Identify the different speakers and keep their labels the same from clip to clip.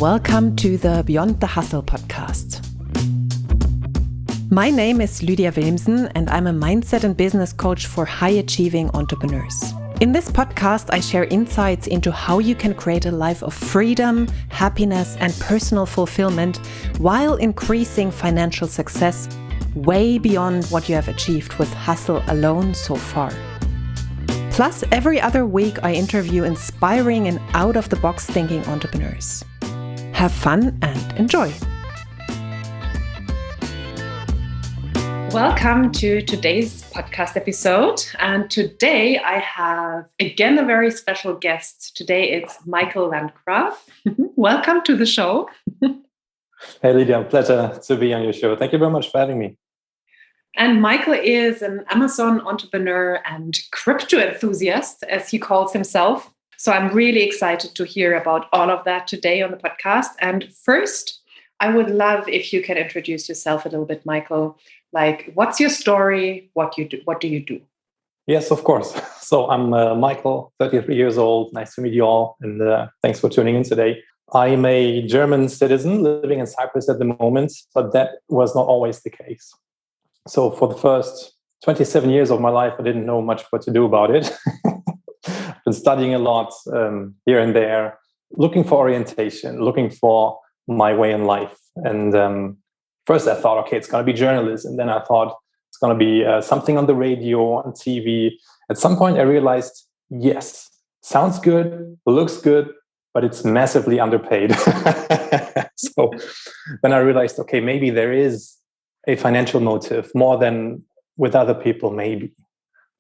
Speaker 1: welcome to the Beyond the Hustle podcast. My name is Lydia and I'm a mindset and business coach for high-achieving entrepreneurs. In this podcast, I share insights into how you can create a life of freedom, happiness, and personal fulfillment while increasing financial success way beyond what you have achieved with hustle alone so far. Plus, every other week, I interview inspiring and out-of-the-box thinking entrepreneurs. Have fun and enjoy. Welcome to today's podcast episode. And today I have again a very special guest. Today it's Michael Landgraf. Welcome to the show.
Speaker 2: Hey Lydia, pleasure to be on your show. Thank you very much for having me.
Speaker 1: And Michael is an Amazon entrepreneur and crypto enthusiast, as he calls himself. So I'm really excited to hear about all of that today on the podcast. And first, I would love if you can introduce yourself a little bit, Michael. Like, what's your story? What do you do?
Speaker 2: Yes, of course. So I'm Michael, 33 years old. Nice to meet you all. And thanks for tuning in today. I'm a German citizen living in Cyprus at the moment, but that was not always the case. So for the first 27 years of my life, I didn't know much what to do about it. I've been studying a lot here and there, looking for orientation, looking for my way in life. And first I thought, okay, it's going to be journalism. Then I thought it's going to be something on the radio, on TV. At some point I realized, yes, sounds good, looks good, but it's massively underpaid. So then I realized, okay, maybe there is a financial motive more than with other people, maybe.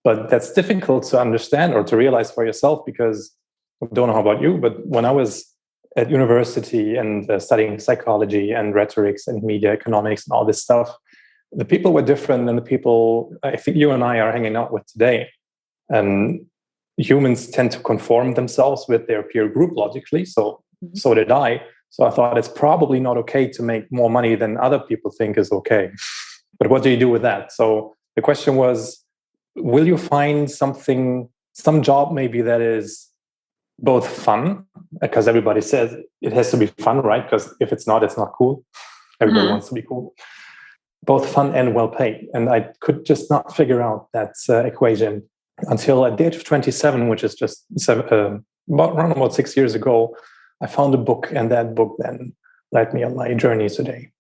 Speaker 2: But that's difficult to understand or to realize for yourself, because I don't know how about you, but when I was at university and studying psychology and rhetorics and media economics and all this stuff, the people were different than the people I think you and I are hanging out with today. Humans tend to conform themselves with their peer group logically. So did I. So I thought it's probably not okay to make more money than other people think is okay. But what do you do with that? So the question was, will you find some job maybe that is both fun, because everybody says it has to be fun, right? Because if it's not cool. Everybody wants to be cool. Both fun and well paid. And I could just not figure out that equation until at the age of 27, which is just about 6 years ago, I found a book, and that book then led me on my journey today.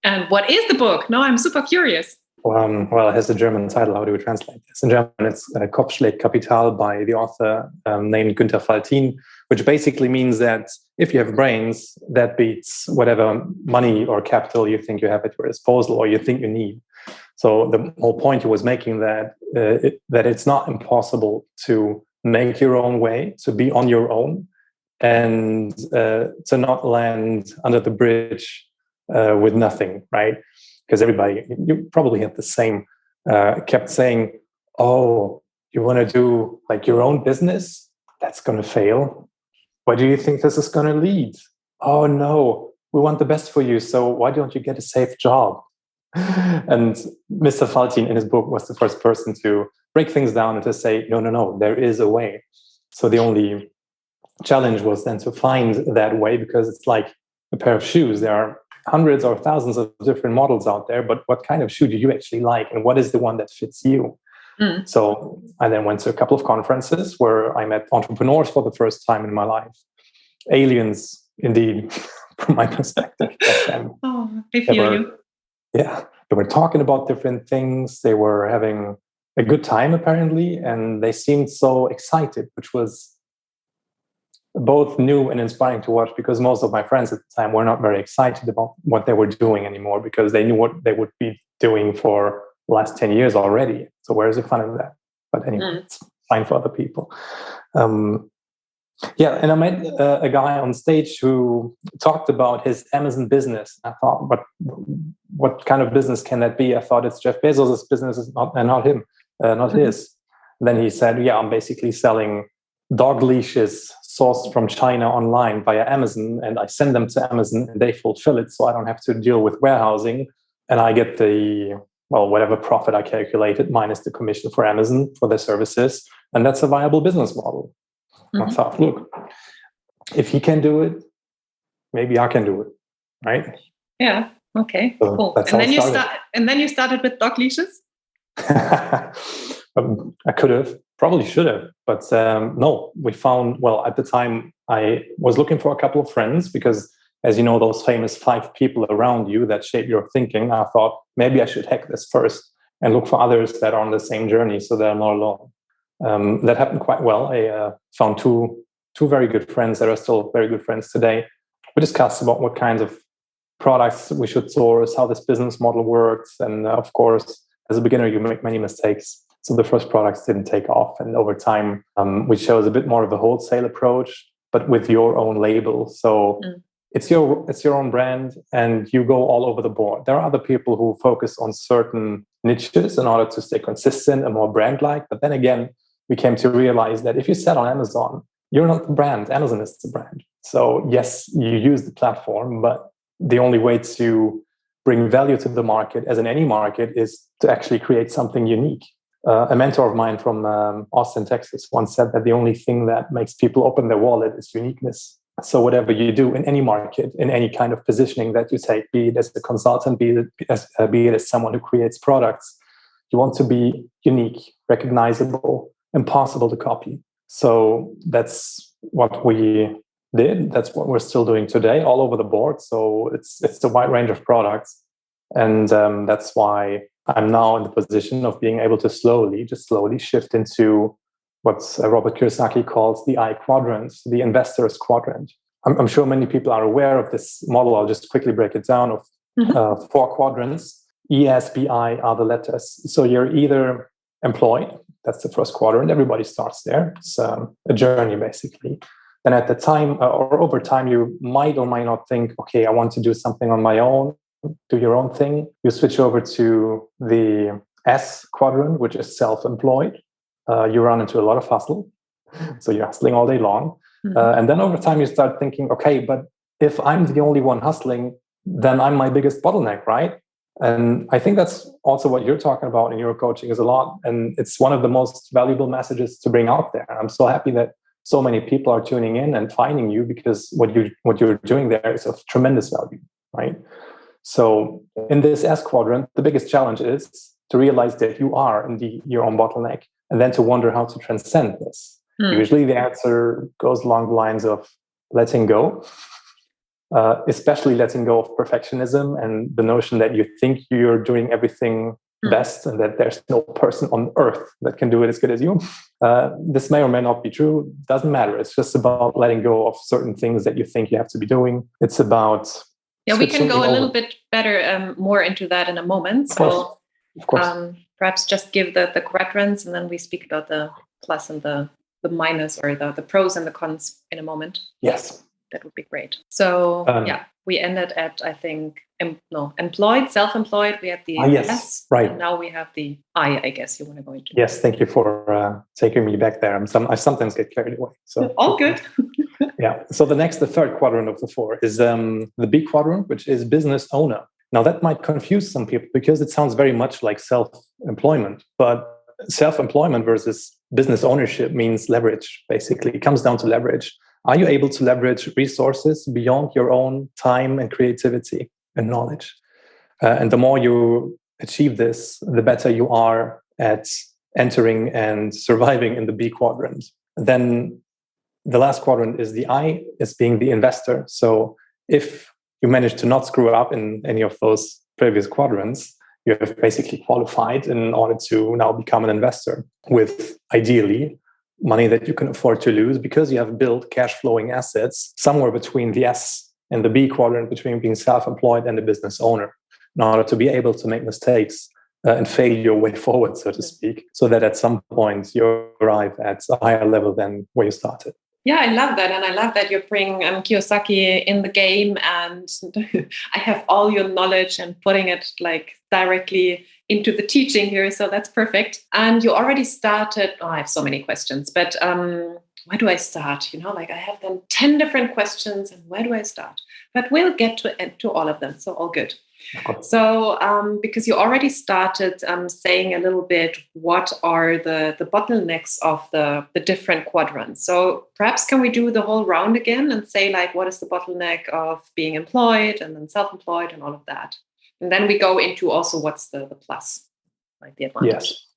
Speaker 1: And what is the book? No, I'm super curious.
Speaker 2: Well, it has a German title. How do we translate this? In German, it's Kopf schlägt Kapital by the author named Günther Faltin, which basically means that if you have brains, that beats whatever money or capital you think you have at your disposal or you think you need. So the whole point he was making that it's not impossible to make your own way, to be on your own, and to not land under the bridge with nothing, right? Because everybody, you probably had the same, kept saying, oh, you want to do like your own business? That's going to fail. Where do you think this is going to lead? Oh, no, we want the best for you. So why don't you get a safe job? And Mr. Faltin in his book was the first person to break things down and to say, no, there is a way. So the only challenge was then to find that way, because it's like a pair of shoes. There are hundreds or thousands of different models out there, but what kind of shoe do you actually like, and what is the one that fits you? So I then went to a couple of conferences where I met entrepreneurs for the first time in my life. Aliens, indeed, from my perspective.
Speaker 1: Oh, I feel you.
Speaker 2: Yeah, they were talking about different things. They were having a good time, apparently, and they seemed so excited, which was both new and inspiring to watch, because most of my friends at the time were not very excited about what they were doing anymore, because they knew what they would be doing for the last 10 years already. So where's the fun in that? But anyway, it's fine for other people. And I met a guy on stage who talked about his Amazon business. I thought, what kind of business can that be? I thought it's Jeff Bezos' business, not him, not his. And then he said, I'm basically selling dog leashes sourced from China online via Amazon, and I send them to Amazon and they fulfill it, so I don't have to deal with warehousing, and I get whatever profit I calculated minus the commission for Amazon for their services, and that's a viable business model. I thought, look, if he can do it, maybe I can do it, right?
Speaker 1: Yeah. Okay.
Speaker 2: So
Speaker 1: Cool.
Speaker 2: that's
Speaker 1: And
Speaker 2: how
Speaker 1: then
Speaker 2: it started.
Speaker 1: you started with dog leashes.
Speaker 2: I could have, probably should have, but no, we found, well, at the time I was looking for a couple of friends because, as you know, those famous 5 people around you that shape your thinking, I thought maybe I should hack this first and look for others that are on the same journey so that I'm not alone. That happened quite well. I found two very good friends that are still very good friends today. We discussed about what kinds of products we should source, how this business model works. And of course, as a beginner, you make many mistakes. So the first products didn't take off. And over time, we chose a bit more of a wholesale approach, but with your own label. So it's your own brand and you go all over the board. There are other people who focus on certain niches in order to stay consistent and more brand-like. But then again, we came to realize that if you sell on Amazon, you're not the brand. Amazon is the brand. So yes, you use the platform, but the only way to bring value to the market, as in any market, is to actually create something unique. A mentor of mine from Austin, Texas, once said that the only thing that makes people open their wallet is uniqueness. So whatever you do in any market, in any kind of positioning that you take, be it as a consultant, be it as someone who creates products, you want to be unique, recognizable, impossible to copy. So that's what we did. That's what we're still doing today, all over the board. So it's a wide range of products, and that's why I'm now in the position of being able to slowly shift into what Robert Kiyosaki calls the I quadrant, the investor's quadrant. I'm sure many people are aware of this model. I'll just quickly break it down of 4 quadrants. E, S, B, I are the letters. So you're either employed, that's the first quadrant. Everybody starts there. It's a journey, basically. Then at the time or over time, you might or might not think, okay, I want to do something on my own, do your own thing. You switch over to the S quadrant, which is self-employed. You run into a lot of hustle. So you're hustling all day long. And then over time, you start thinking, okay, but if I'm the only one hustling, then I'm my biggest bottleneck, right? And I think that's also what you're talking about in your coaching is a lot. And it's one of the most valuable messages to bring out there. I'm so happy that so many people are tuning in and finding you because what you're doing there is of tremendous value, right? So in this S quadrant, the biggest challenge is to realize that you are indeed your own bottleneck and then to wonder how to transcend this. Usually the answer goes along the lines of letting go, especially letting go of perfectionism and the notion that you think you're doing everything best and that there's no person on earth that can do it as good as you. This may or may not be true. Doesn't matter. It's just about letting go of certain things that you think you have to be doing. It's about
Speaker 1: we can go a little bit better more into that in a moment. So
Speaker 2: of course.
Speaker 1: Perhaps just give the quadrants and then we speak about the plus and the minus or the pros and the cons in a moment.
Speaker 2: Yes.
Speaker 1: That would be great. So we ended at, I think, employed, self-employed. We had the S,
Speaker 2: right.
Speaker 1: And now we have the I guess you want to go into.
Speaker 2: Yes, thank you for taking me back there. I sometimes get carried away. So
Speaker 1: all good.
Speaker 2: Yeah. So the third quadrant of the 4 is the B quadrant, which is business owner. Now that might confuse some people because it sounds very much like self-employment, but self-employment versus business ownership means leverage. Basically, it comes down to leverage. Are you able to leverage resources beyond your own time and creativity and knowledge? And the more you achieve this, the better you are at entering and surviving in the B quadrant. Then the last quadrant is the I, is being the investor. So if you manage to not screw up in any of those previous quadrants, you have basically qualified in order to now become an investor with, ideally, money that you can afford to lose because you have built cash flowing assets somewhere between the S and the B quadrant, between being self-employed and a business owner, in order to be able to make mistakes and fail your way forward, so to speak, so that at some point you arrive at a higher level than where you started.
Speaker 1: Yeah, I love that. And I love that you bring Kiyosaki in the game and I have all your knowledge and putting it like directly into the teaching here. So that's perfect. And you already started, I have so many questions, but where do I start? I have then 10 different questions and where do I start? But we'll get to all of them. So all good.
Speaker 2: Of course.
Speaker 1: So, because you already started saying a little bit what are the bottlenecks of the different quadrants. So perhaps can we do the whole round again and say like, what is the bottleneck of being employed and then self-employed and all of that? And then we go into also what's the plus, like the advantage.
Speaker 2: Yes.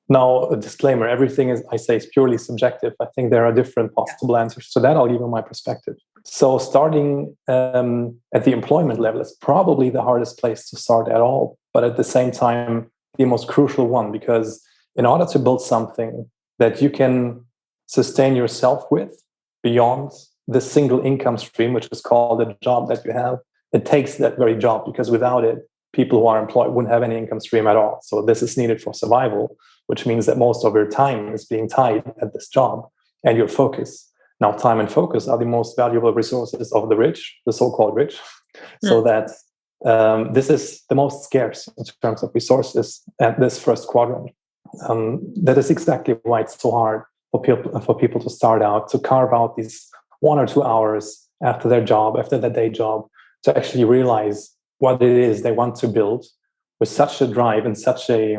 Speaker 2: Now, a disclaimer, everything I say is purely subjective. I think there are different possible answers to that. I'll give you my perspective. So starting at the employment level is probably the hardest place to start at all, but at the same time, the most crucial one, because in order to build something that you can sustain yourself with beyond the single income stream, which is called a job that you have, it takes that very job, because without it, people who are employed wouldn't have any income stream at all. So this is needed for survival, which means that most of your time is being tied at this job and your focus. Now, time and focus are the most valuable resources of the rich, the so-called rich. So that this is the most scarce in terms of resources at this first quadrant. That is exactly why it's so hard for people to start out, to carve out these 1 or 2 hours after their job, after their day job, to actually realize what it is they want to build with such a drive and such a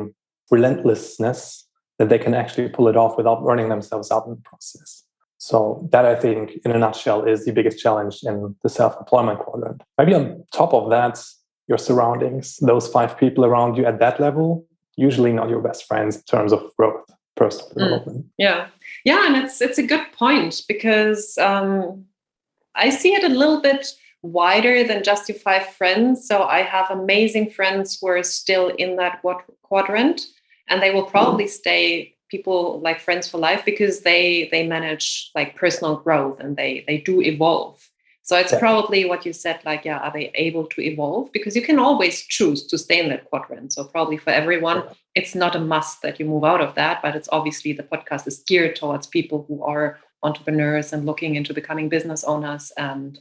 Speaker 2: relentlessness that they can actually pull it off without burning themselves out in the process. So that, I think, in a nutshell, is the biggest challenge in the self-employment quadrant. Maybe on top of that, your surroundings, those 5 people around you at that level, usually not your best friends in terms of growth, personal development.
Speaker 1: Yeah, and it's a good point, because I see it a little bit wider than just your 5 friends. So I have amazing friends who are still in that quadrant, and they will probably stay people like friends for life, because they manage like personal growth and they do evolve. So it's probably what you said, like, yeah, are they able to evolve? Because you can always choose to stay in that quadrant. So probably for everyone, it's not a must that you move out of that, but it's obviously the podcast is geared towards people who are entrepreneurs and looking into becoming business owners and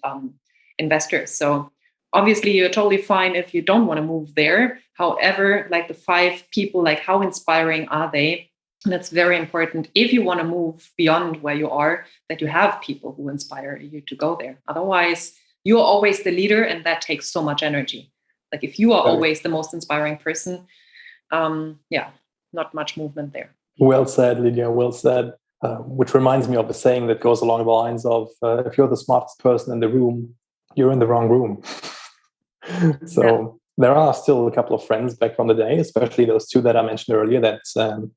Speaker 1: investors. So obviously you're totally fine if you don't want to move there. However, like the 5 people, like how inspiring are they? And it's very important, if you want to move beyond where you are, that you have people who inspire you to go there. Otherwise, you're always the leader, and that takes so much energy. Like if you are always the most inspiring person, not much movement there.
Speaker 2: Well said, Lydia, well said. Which reminds me of a saying that goes along the lines of, if you're the smartest person in the room, you're in the wrong room. So there are still a couple of friends back from the day, especially those 2 that I mentioned earlier that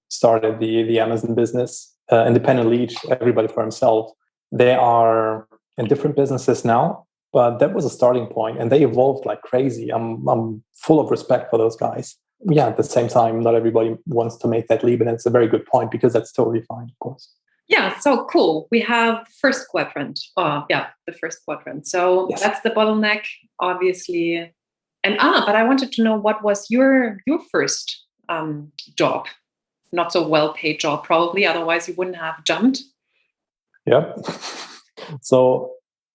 Speaker 2: started the Amazon business independently, everybody for himself. They are in different businesses now, but that was a starting point, and they evolved like crazy. I'm full of respect for those guys. Yeah, at the same time, not everybody wants to make that leap, and it's a very good point, because that's totally fine, of course.
Speaker 1: Yeah, so cool. We have first quadrant. The first quadrant. So that's the bottleneck, obviously. And but I wanted to know, what was your first job? Not so well-paid job, probably. Otherwise, you wouldn't have jumped.
Speaker 2: Yeah. So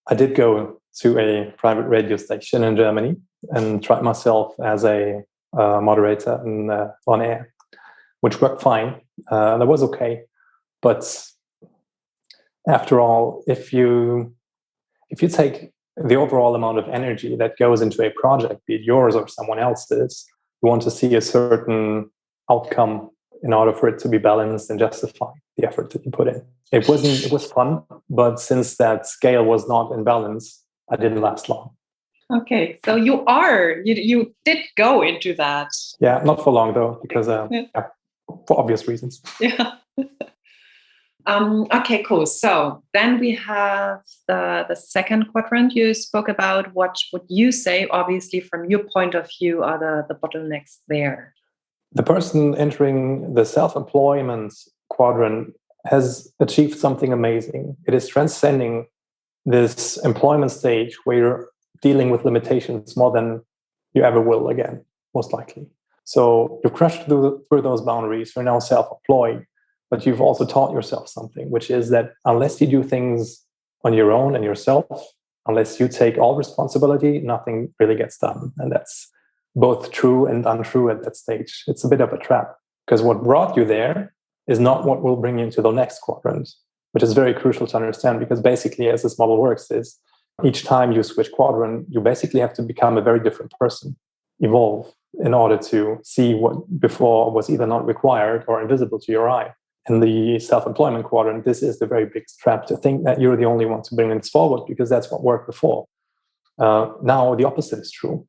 Speaker 2: I did go to a private radio station in Germany and tried myself as a moderator on air, which worked fine. That was okay. But after all, if you take the overall amount of energy that goes into a project, be it yours or someone else's, you want to see a certain outcome in order for it to be balanced and justify the effort that you put in. It was fun, but since that scale was not in balance, I didn't last long.
Speaker 1: Okay, so you did go into that.
Speaker 2: Yeah, not for long though, because for obvious reasons.
Speaker 1: Yeah. Okay, cool. So then we have the second quadrant you spoke about. What would you say, obviously, from your point of view, are the bottlenecks there?
Speaker 2: The person entering the self-employment quadrant has achieved something amazing. It is transcending this employment stage where you're dealing with limitations more than you ever will again, most likely. So you've crushed through those boundaries. You're now self-employed, but you've also taught yourself something, which is that unless you do things on your own and yourself, unless you take all responsibility, nothing really gets done. And that's both true and untrue at that stage. It's a bit of a trap, because what brought you there is not what will bring you into the next quadrant, which is very crucial to understand, because basically as this model works is each time you switch quadrant, you basically have to become a very different person. evolve in order to see what before was either not required or invisible to your eye. In the self-employment quadrant, this is the very big trap, to think that you're the only one to bring this forward because that's what worked before. Now the opposite is true.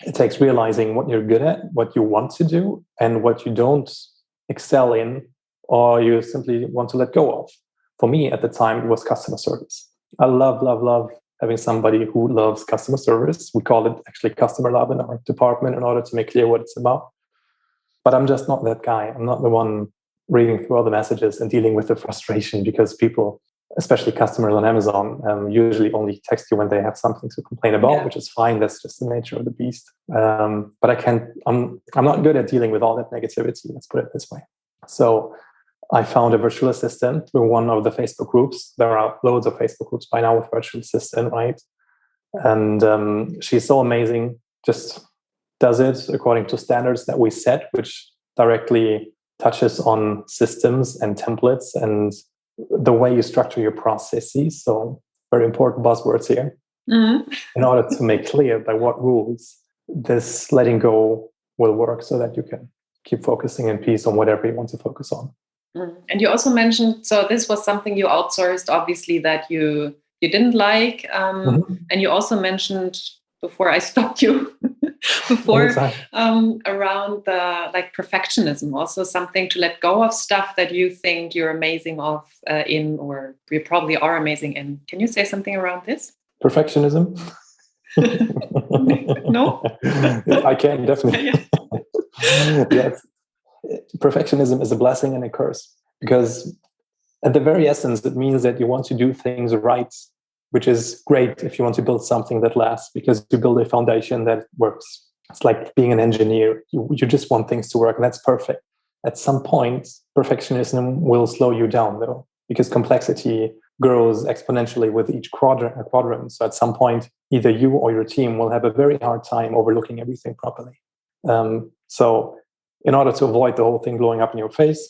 Speaker 2: It takes realizing what you're good at, what you want to do, and what you don't excel in, or you simply want to let go of. For me at the time, it was customer service. I love having somebody who loves customer service. We call it actually customer love in our department in order to make clear what it's about. But I'm just not that guy. I'm not the one reading through all the messages and dealing with the frustration because people, especially customers on Amazon, usually only text you when they have something to complain about, which is fine. That's just the nature of the beast. But I'm not good at dealing with all that negativity. Let's put it this way. So I found a virtual assistant through one of the Facebook groups. There are loads of Facebook groups by now with virtual assistant, right? And she's so amazing. Just does it according to standards that we set, which directly touches on systems and templates and the way you structure your processes. So very important buzzwords here. In order to make clear by what rules this letting go will work so that you can keep focusing in peace on whatever you want to focus on.
Speaker 1: And you also mentioned, so this was something you outsourced, obviously, that you didn't like. And you also mentioned, before I stopped you, around the perfectionism, also something to let go of stuff that you think you're amazing in, or you probably are amazing in. Can you say something around this?
Speaker 2: Perfectionism?
Speaker 1: No?
Speaker 2: I can, definitely. Yes. Perfectionism is a blessing and a curse, because at the very essence, it means that you want to do things right, which is great if you want to build something that lasts, because you build a foundation that works. It's like being an engineer. You just want things to work, and that's perfect. At some point, perfectionism will slow you down, though, because complexity grows exponentially with each quadrant. So at some point, either you or your team will have a very hard time overlooking everything properly. So in order to avoid the whole thing blowing up in your face,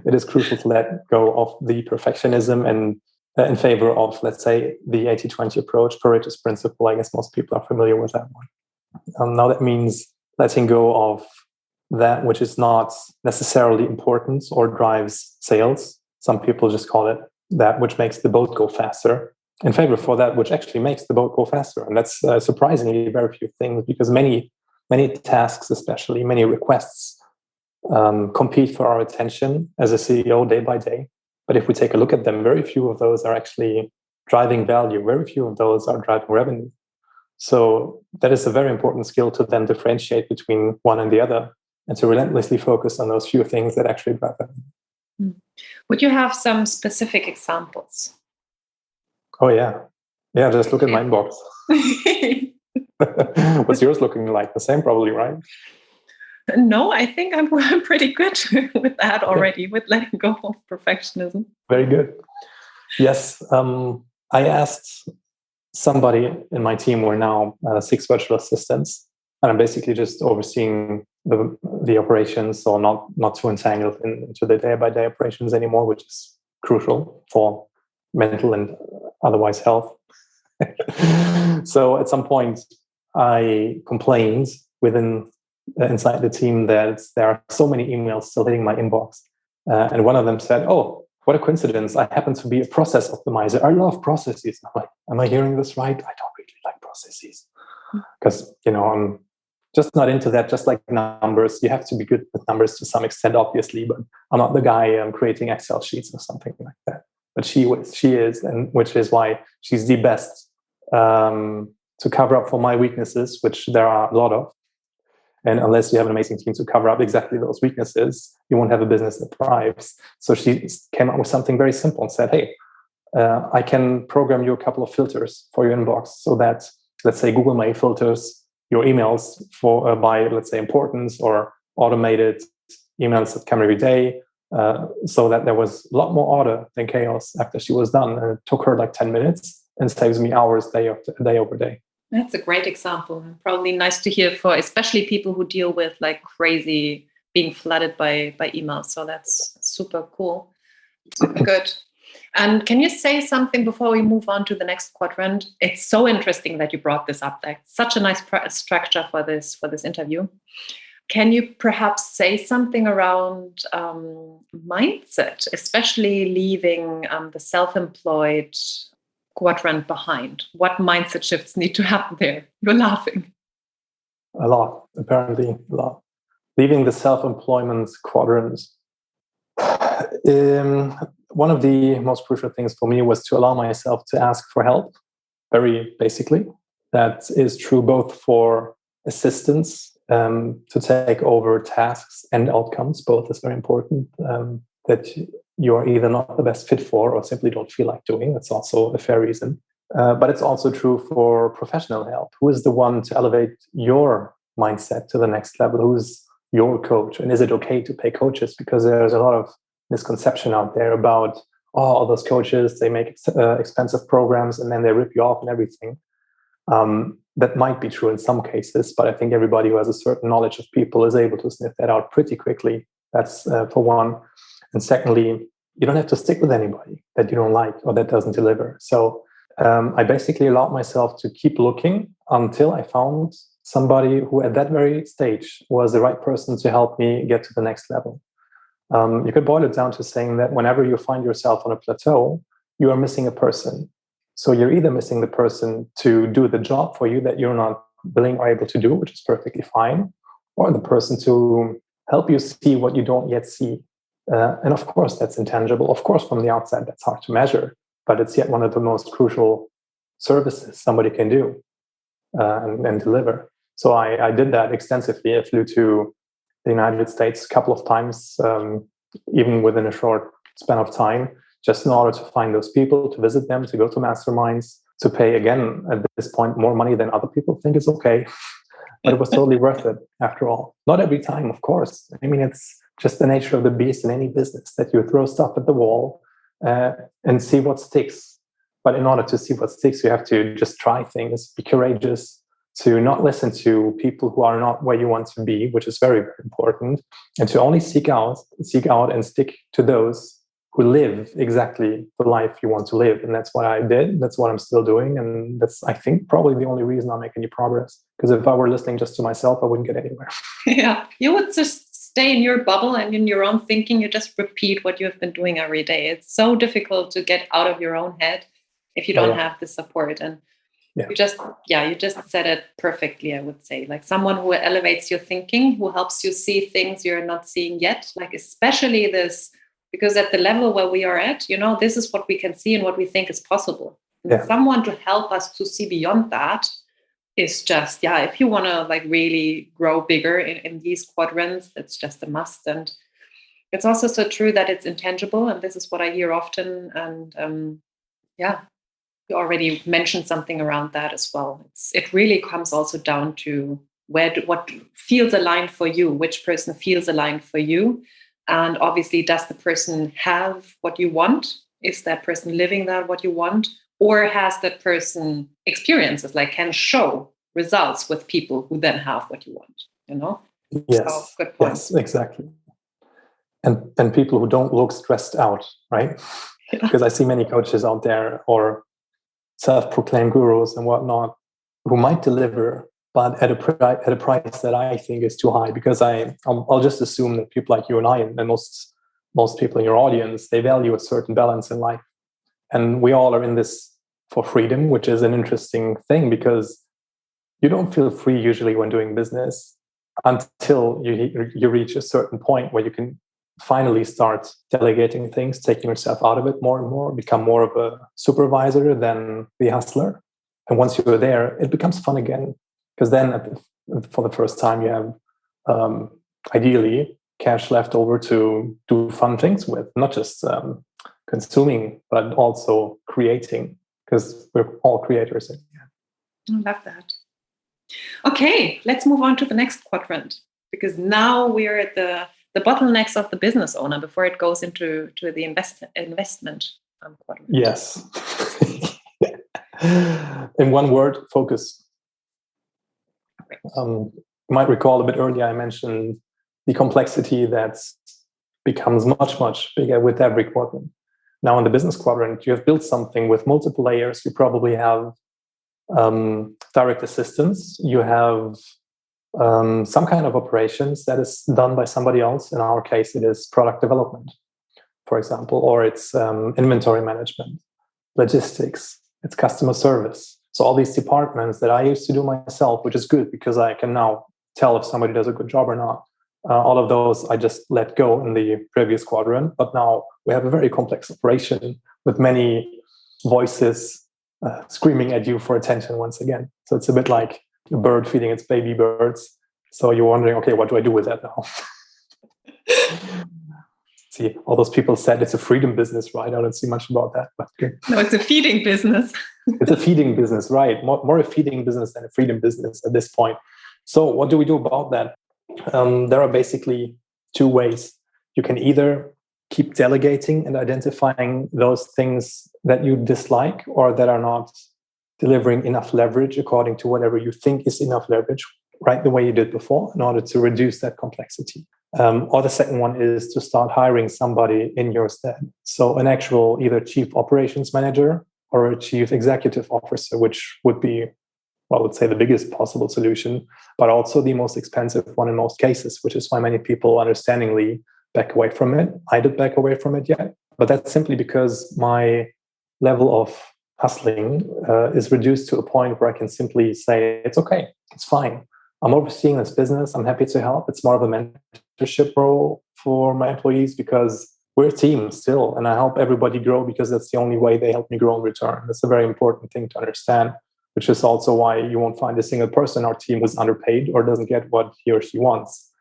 Speaker 2: it is crucial to let go of the perfectionism and in favor of, let's say, the 80-20 approach, Pareto's principle. I guess most people are familiar with that one. Now that means letting go of that which is not necessarily important or drives sales. Some people just call it that which makes the boat go faster, in favor for that which actually makes the boat go faster. And that's surprisingly very few things, because many tasks, especially many requests, compete for our attention as a CEO day by day. But if we take a look at them, very few of those are actually driving value. Very few of those are driving revenue. So that is a very important skill to then differentiate between one and the other, and to relentlessly focus on those few things that actually drive revenue.
Speaker 1: Would you have some specific examples?
Speaker 2: Oh, yeah. Yeah, just look at my inbox. What's yours looking like? The same, probably, right?
Speaker 1: No, I think I'm pretty good with that already, with letting go of perfectionism.
Speaker 2: Very good. Yes. I asked somebody in my team, we're now 6 virtual assistants, and I'm basically just overseeing the operations, so not too entangled into the day-by-day operations anymore, which is crucial for mental and otherwise health. So at some point, I complained inside the team that there are so many emails still hitting my inbox. And one of them said, "Oh, what a coincidence. I happen to be a process optimizer. I love processes." I'm like, am I hearing this right? I don't really like processes. Because, I'm just not into that. Just like numbers, you have to be good with numbers to some extent, obviously, but I'm not the guy creating Excel sheets or something like that. But she is, and which is why she's the best to cover up for my weaknesses, which there are a lot of. And unless you have an amazing team to cover up exactly those weaknesses, you won't have a business that thrives. So she came up with something very simple and said, "Hey, I can program you a couple of filters for your inbox so that, let's say, Google Mail filters your emails by, let's say, importance, or automated emails that come every day, so that there was a lot more order than chaos after she was done. And it took her like 10 minutes and saves me hours day over day."
Speaker 1: That's a great example. Probably nice to hear for especially people who deal with like crazy being flooded by emails. So that's super cool. Super good. And can you say something before we move on to the next quadrant? It's so interesting that you brought this up. Like such a nice structure for this interview. Can you perhaps say something around mindset, especially leaving the self-employed quadrant behind? What mindset shifts need to happen there? You're laughing.
Speaker 2: A lot, apparently, a lot. Leaving the self-employment quadrant. One of the most crucial things for me was to allow myself to ask for help, very basically. That is true both for assistance to take over tasks and outcomes. Both is very important, that you're either not the best fit for or simply don't feel like doing. That's also a fair reason. But it's also true for professional help. Who is the one to elevate your mindset to the next level? Who's your coach? And is it okay to pay coaches? Because there's a lot of misconception out there about, all those coaches, they make expensive programs and then they rip you off and everything. That might be true in some cases, but I think everybody who has a certain knowledge of people is able to sniff that out pretty quickly. That's for one. And secondly, you don't have to stick with anybody that you don't like or that doesn't deliver. So I basically allowed myself to keep looking until I found somebody who at that very stage was the right person to help me get to the next level. You could boil it down to saying that whenever you find yourself on a plateau, you are missing a person. So you're either missing the person to do the job for you that you're not willing or able to do, which is perfectly fine, or the person to help you see what you don't yet see. And of course, that's intangible. Of course, from the outside, that's hard to measure, but it's yet one of the most crucial services somebody can do and deliver. So I did that extensively. I flew to the United States a couple of times, even within a short span of time, just in order to find those people, to visit them, to go to masterminds, to pay, again, at this point, more money than other people think is okay. But it was totally worth it, after all. Not every time, of course. I mean, it's just the nature of the beast in any business that you throw stuff at the wall and see what sticks. But in order to see what sticks, you have to just try things, be courageous, to not listen to people who are not where you want to be, which is very, very important, and to only seek out and stick to those who live exactly the life you want to live. And that's what I did. That's what I'm still doing. And that's, I think, probably the only reason I'm making any progress. Because if I were listening just to myself, I wouldn't get anywhere.
Speaker 1: Yeah, you would just stay in your bubble and in your own thinking. You just repeat what you have been doing every day. It's so difficult to get out of your own head if you don't have the support. And you just said it perfectly, I would say. Like someone who elevates your thinking, who helps you see things you're not seeing yet, like especially this. Because at the level where we are at, this is what we can see and what we think is possible. And someone to help us to see beyond that is just, if you want to like really grow bigger in these quadrants, it's just a must. And it's also so true that it's intangible. And this is what I hear often. And you already mentioned something around that as well. It really comes also down to what feels aligned for you, which person feels aligned for you. And obviously, does the person have what you want? Is that person living that what you want? Or has that person experiences, like can show results with people who then have what you want,
Speaker 2: Yes,
Speaker 1: so, good point.
Speaker 2: Yes, exactly. And people who don't look stressed out, right? Because I see many coaches out there or self-proclaimed gurus and whatnot who might deliver, but at a price that I think is too high, because I'll just assume that people like you and I and most people in your audience, they value a certain balance in life. And we all are in this for freedom, which is an interesting thing, because you don't feel free usually when doing business until you reach a certain point where you can finally start delegating things, taking yourself out of it more and more, become more of a supervisor than the hustler. And once you're there, it becomes fun again. Because then for the first time, you have ideally cash left over to do fun things with, not just consuming, but also creating, because we're all creators.
Speaker 1: I love that. Okay, let's move on to the next quadrant, because now we're at the bottlenecks of the business owner before it goes into the investment quadrant.
Speaker 2: Yes. In one word, focus. You might recall a bit earlier I mentioned the complexity that becomes much, much bigger with every quadrant. Now in the business quadrant, you have built something with multiple layers. You probably have direct assistance. You have some kind of operations that is done by somebody else. In our case, it is product development, for example, or it's inventory management, logistics, it's customer service. So all these departments that I used to do myself, which is good because I can now tell if somebody does a good job or not. All of those I just let go in the previous quadrant. But now we have a very complex operation with many voices screaming at you for attention once again. So it's a bit like a bird feeding its baby birds. So you're wondering, okay, what do I do with that now? See, all those people said it's a freedom business, right? I don't see much about that. But okay.
Speaker 1: No, it's a feeding business.
Speaker 2: It's a feeding business, right? More a feeding business than a freedom business at this point. So what do we do about that? There are basically two ways. You can either keep delegating and identifying those things that you dislike or that are not delivering enough leverage according to whatever you think is enough leverage, right the way you did before, in order to reduce that complexity. Or the second one is to start hiring somebody in your stead. So an actual either chief operations manager or a chief executive officer, which would be, well, I would say the biggest possible solution, but also the most expensive one in most cases, which is why many people understandingly back away from it. I did back away from it yet, but that's simply because my level of hustling is reduced to a point where I can simply say, it's okay, it's fine. I'm overseeing this business. I'm happy to help. It's more of a mentorship role for my employees because we're a team still, and I help everybody grow because that's the only way they help me grow in return. That's a very important thing to understand, which is also why you won't find a single person in our team who's underpaid or doesn't get what he or she wants.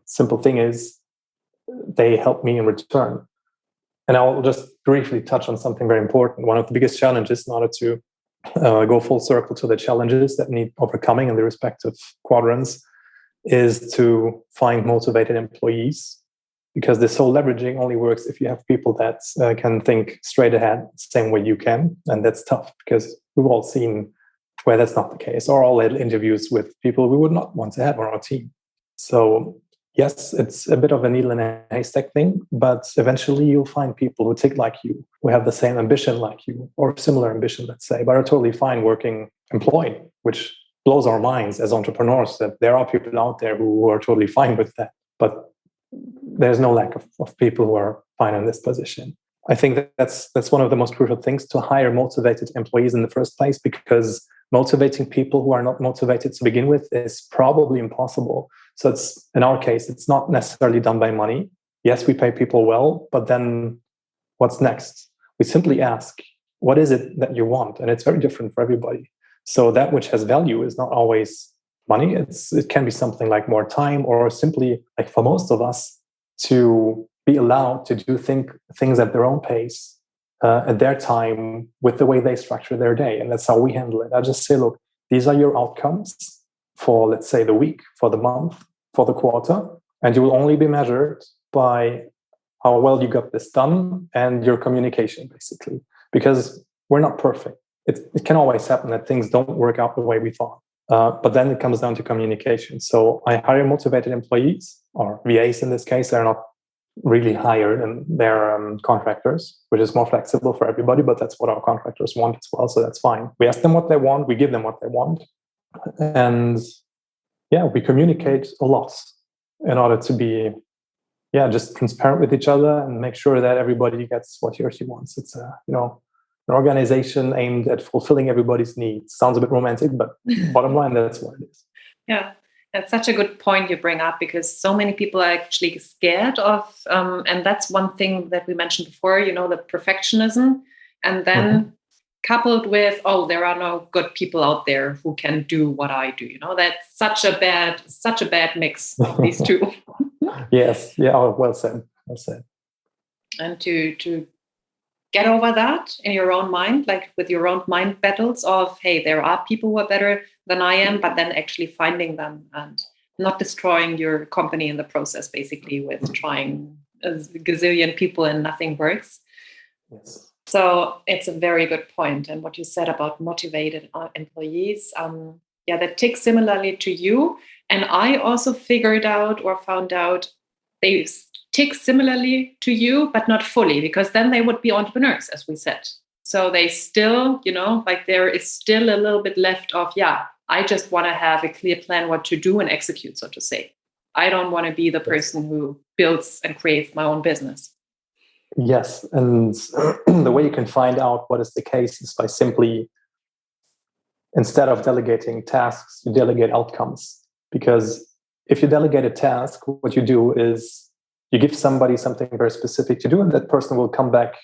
Speaker 2: Simple thing is, they help me in return. And I'll just briefly touch on something very important. One of the biggest challenges in order to go full circle to the challenges that need overcoming in the respective quadrants is to find motivated employees, because this whole leveraging only works if you have people that can think straight ahead the same way you can. And that's tough because we've all seen where that's not the case, or all had interviews with people we would not want to have on our team. So yes, it's a bit of a needle in a haystack thing, but eventually you'll find people who tick like you, who have the same ambition like you, or similar ambition, let's say, but are totally fine working employed, which blows our minds as entrepreneurs that there are people out there who are totally fine with that. But there's no lack of people who are fine in this position. I think that's one of the most crucial things, to hire motivated employees in the first place, because motivating people who are not motivated to begin with is probably impossible. So it's, in our case, it's not necessarily done by money. Yes, we pay people well, but then what's next? We simply ask, what is it that you want? And it's very different for everybody. So that which has value is not always money. It can be something like more time, or simply, like for most of us, to be allowed to do things at their own pace, at their time, with the way they structure their day. And that's how we handle it. I just say, look, these are your outcomes for, let's say, the week, for the month, for the quarter, and you will only be measured by how well you got this done and your communication, basically. Because we're not perfect. It can always happen that things don't work out the way we thought. But then it comes down to communication. So I hire motivated employees, or VAs in this case. They're not really hired, and they're contractors, which is more flexible for everybody, but that's what our contractors want as well. So that's fine. We ask them what they want, we give them what they want. And yeah, we communicate a lot in order to be, just transparent with each other and make sure that everybody gets what he or she wants. It's an organization aimed at fulfilling everybody's needs. Sounds a bit romantic, but bottom line, that's what it is.
Speaker 1: Yeah, that's such a good point you bring up, because so many people are actually scared of, and that's one thing that we mentioned before, the perfectionism, and then coupled with, there are no good people out there who can do what I do. That's such a bad mix of these two.
Speaker 2: Yes. Yeah. Oh, well said. Well said.
Speaker 1: And to get over that in your own mind, like with your own mind battles of, hey, there are people who are better than I am, but then actually finding them and not destroying your company in the process, basically, with trying a gazillion people and nothing works.
Speaker 2: Yes.
Speaker 1: So it's a very good point. And what you said about motivated employees, that ticks similarly to you. And I also figured out or found out they tick similarly to you, but not fully, because then they would be entrepreneurs, as we said. So they still, like there is still a little bit left of, I just want to have a clear plan what to do and execute, so to say. I don't want to be the person who builds and creates my own business.
Speaker 2: Yes. And the way you can find out what is the case is by simply, instead of delegating tasks, you delegate outcomes. Because if you delegate a task, what you do is you give somebody something very specific to do, and that person will come back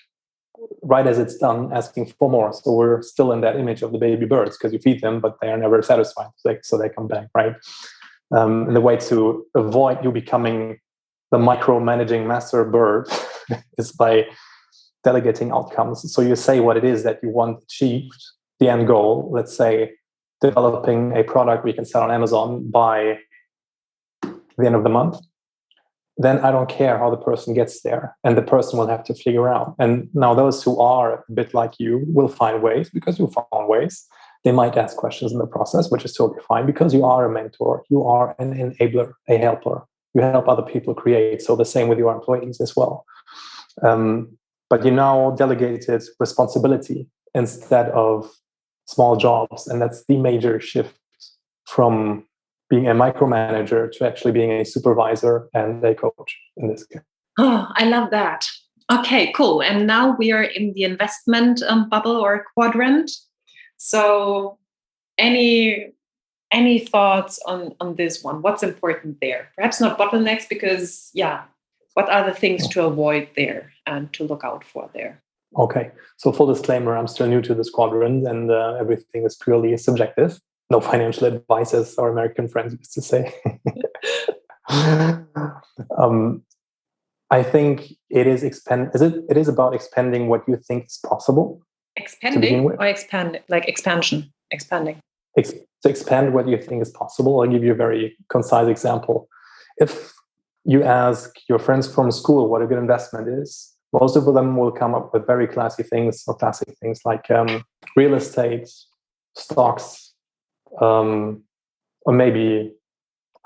Speaker 2: right as it's done, asking for more. So we're still in that image of the baby birds, because you feed them, but they are never satisfied. So they come back, right? And the way to avoid you becoming the micromanaging master bird is by delegating outcomes. So you say what it is that you want achieved, the end goal, let's say developing a product we can sell on Amazon by the end of the month. Then I don't care how the person gets there, and the person will have to figure out. And now those who are a bit like you will find ways, because you found ways. They might ask questions in the process, which is totally fine, because you are a mentor, you are an enabler, a helper. You help other people create. So the same with your employees as well. But you now delegated responsibility instead of small jobs. And that's the major shift from being a micromanager to actually being a supervisor and a coach in this case.
Speaker 1: Oh, I love that. Okay, cool. And now we are in the investment bubble or quadrant. So any thoughts on this one? What's important there? Perhaps not bottlenecks, because what are the things to avoid there and to look out for there?
Speaker 2: Okay, so full disclaimer, I'm still new to this quadrant, and everything is purely subjective. No financial advice, as our American friends used to say. I think it is it is about expanding what you think is possible.
Speaker 1: Expanding or expand, like expansion, expanding.
Speaker 2: To expand what you think is possible. I'll give you a very concise example. If you ask your friends from school what a good investment is, most of them will come up with very classic things like real estate, stocks, or maybe,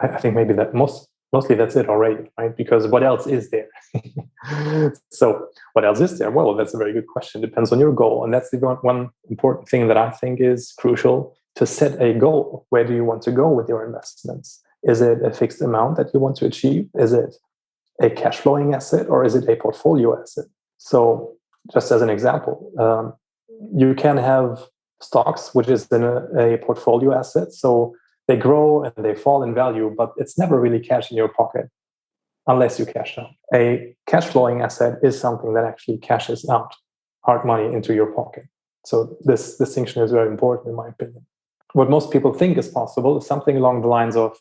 Speaker 2: I think maybe that mostly that's it already, right? Because what else is there? So what else is there? Well, that's a very good question. Depends on your goal. And that's the one important thing that I think is crucial, to set a goal. Where do you want to go with your investments? Is it a fixed amount that you want to achieve? Is it a cash flowing asset, or is it a portfolio asset? So just as an example, you can have stocks, which is in a portfolio asset. So they grow and they fall in value, but it's never really cash in your pocket unless you cash out. A cash flowing asset is something that actually cashes out hard money into your pocket. So this distinction is very important, in my opinion. What most people think is possible is something along the lines of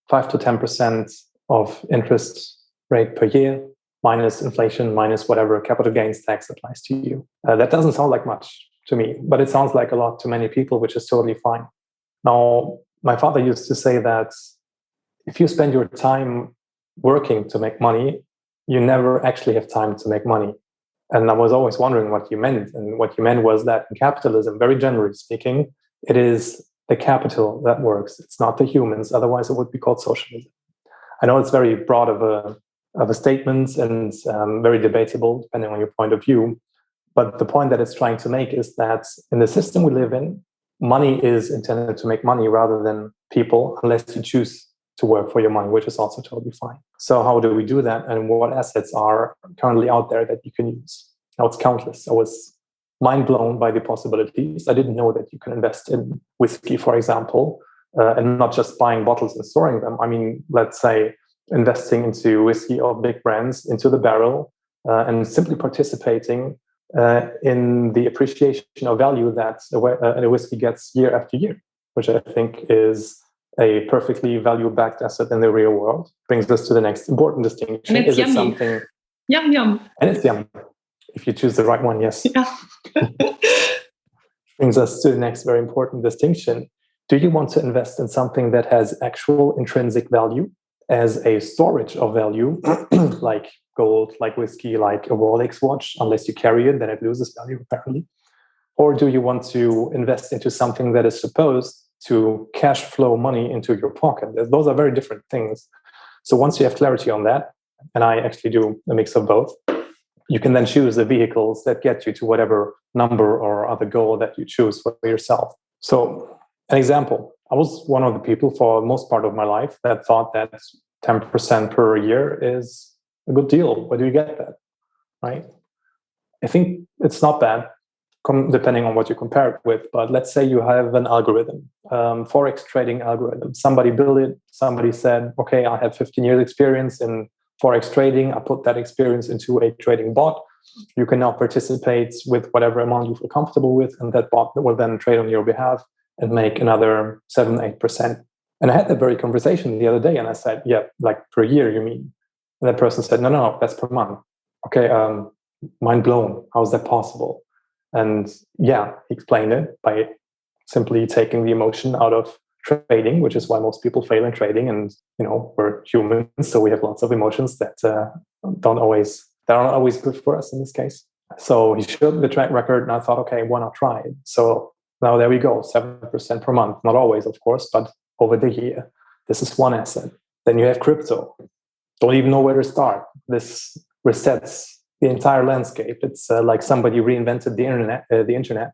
Speaker 2: 5 to 10% of interest rate per year, minus inflation, minus whatever capital gains tax applies to you. That doesn't sound like much to me, but it sounds like a lot to many people, which is totally fine. Now, my father used to say that if you spend your time working to make money, you never actually have time to make money. And I was always wondering what you meant. And what you meant was that in capitalism, very generally speaking, it is the capital that works. It's not the humans. Otherwise, it would be called socialism. I know it's very broad of a statement and very debatable, depending on your point of view. But the point that it's trying to make is that in the system we live in, money is intended to make money rather than people, unless you choose to work for your money, which is also totally fine. So how do we do that? And what assets are currently out there that you can use? Now, it's countless. I was mind blown by the possibilities. I didn't know that you can invest in whiskey, for example, and not just buying bottles and storing them. I mean, let's say investing into whiskey of big brands, into the barrel, and simply participating in the appreciation of value that a whiskey gets year after year, which I think is a perfectly value-backed asset in the real world. Brings us to the next important distinction.
Speaker 1: And it's
Speaker 2: Is
Speaker 1: yummy.
Speaker 2: it something?
Speaker 1: Yum.
Speaker 2: And it's yummy. If you choose the right one, yes.
Speaker 1: Yeah.
Speaker 2: Brings us to the next very important distinction. Do you want to invest in something that has actual intrinsic value as a storage of value, like gold, like whiskey, like a Rolex watch? Unless you carry it, then it loses value, apparently. Or do you want to invest into something that is supposed to cash flow money into your pocket? Those are very different things. So once you have clarity on that, and I actually do a mix of both, you can then choose the vehicles that get you to whatever number or other goal that you choose for yourself. So an example, I was one of the people for most part of my life that thought that 10% per year is a good deal. Where do you get that, right? I think it's not bad, depending on what you compare it with. But let's say you have an algorithm, Forex trading algorithm. Somebody built it. Somebody said, okay, I have 15 years experience in Forex trading. I put that experience into a trading bot. You can now participate with whatever amount you feel comfortable with, and that bot will then trade on your behalf and make another 7-8%. And I had that very conversation the other day, and I said, yeah, like per year, you mean? And that person said, no, that's per month. Okay, mind blown. How is that possible? And yeah, he explained it by simply taking the emotion out of trading, which is why most people fail in trading. And, we're humans, so we have lots of emotions that aren't always good for us in this case. So he showed the track record, and I thought, okay, why not try it? So now there we go, 7% per month. Not always, of course, but over the year. This is one asset. Then you have crypto. Don't even know where to start. This resets the entire landscape. It's like somebody reinvented the internet,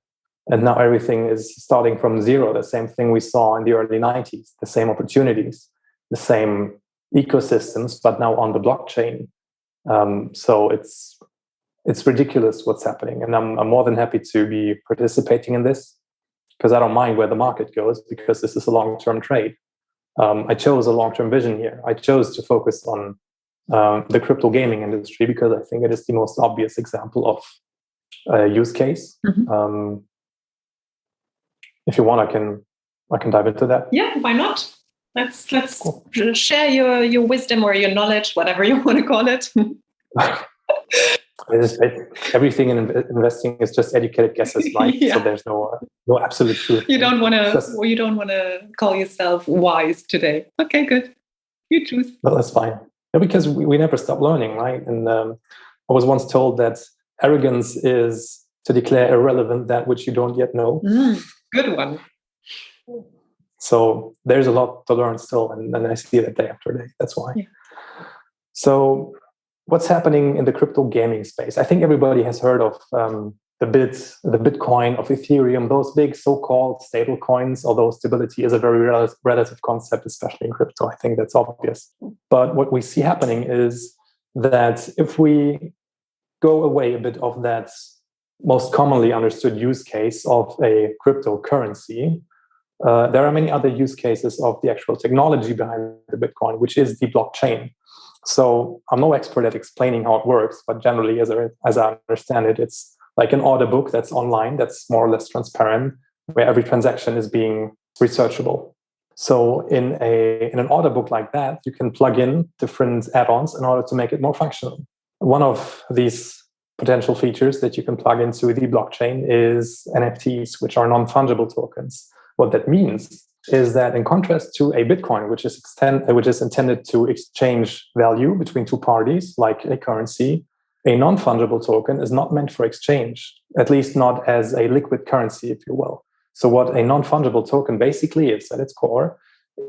Speaker 2: and now everything is starting from zero. The same thing we saw in the early 90s, the same opportunities, the same ecosystems, but now on the blockchain. So it's ridiculous what's happening, and I'm more than happy to be participating in this, because I don't mind where the market goes, because this is a long-term trade. I chose a long-term vision here. I chose to focus on the crypto gaming industry because I think it is the most obvious example of a use case. Mm-hmm. If you want, I can dive into that.
Speaker 1: Yeah, why not? Let's cool. Share your wisdom or your knowledge, whatever you want to call it.
Speaker 2: Everything in investing is just educated guesses, right? Yeah. So there's no absolute truth.
Speaker 1: You don't want to call yourself wise today. Okay, good. You choose.
Speaker 2: Well, that's fine. Yeah, because we never stop learning, right? And I was once told that arrogance is to declare irrelevant that which you don't yet know.
Speaker 1: Good one.
Speaker 2: So there's a lot to learn still, and I see that day after day. That's why. Yeah. So what's happening in the crypto gaming space? I think everybody has heard of the Bitcoin, of Ethereum, those big so-called stable coins, although stability is a very relative concept, especially in crypto. I think that's obvious. But what we see happening is that if we go away a bit of that most commonly understood use case of a cryptocurrency, there are many other use cases of the actual technology behind the Bitcoin, which is the blockchain. So I'm no expert at explaining how it works, but generally, as I understand it, it's like an order book that's online, that's more or less transparent, where every transaction is being researchable. So in an order book like that, you can plug in different add-ons in order to make it more functional. One of these potential features that you can plug into the blockchain is NFTs, which are non-fungible tokens. What that means is that in contrast to a Bitcoin, which is intended to exchange value between two parties, like a currency, a non-fungible token is not meant for exchange, at least not as a liquid currency, if you will. So what a non-fungible token basically is at its core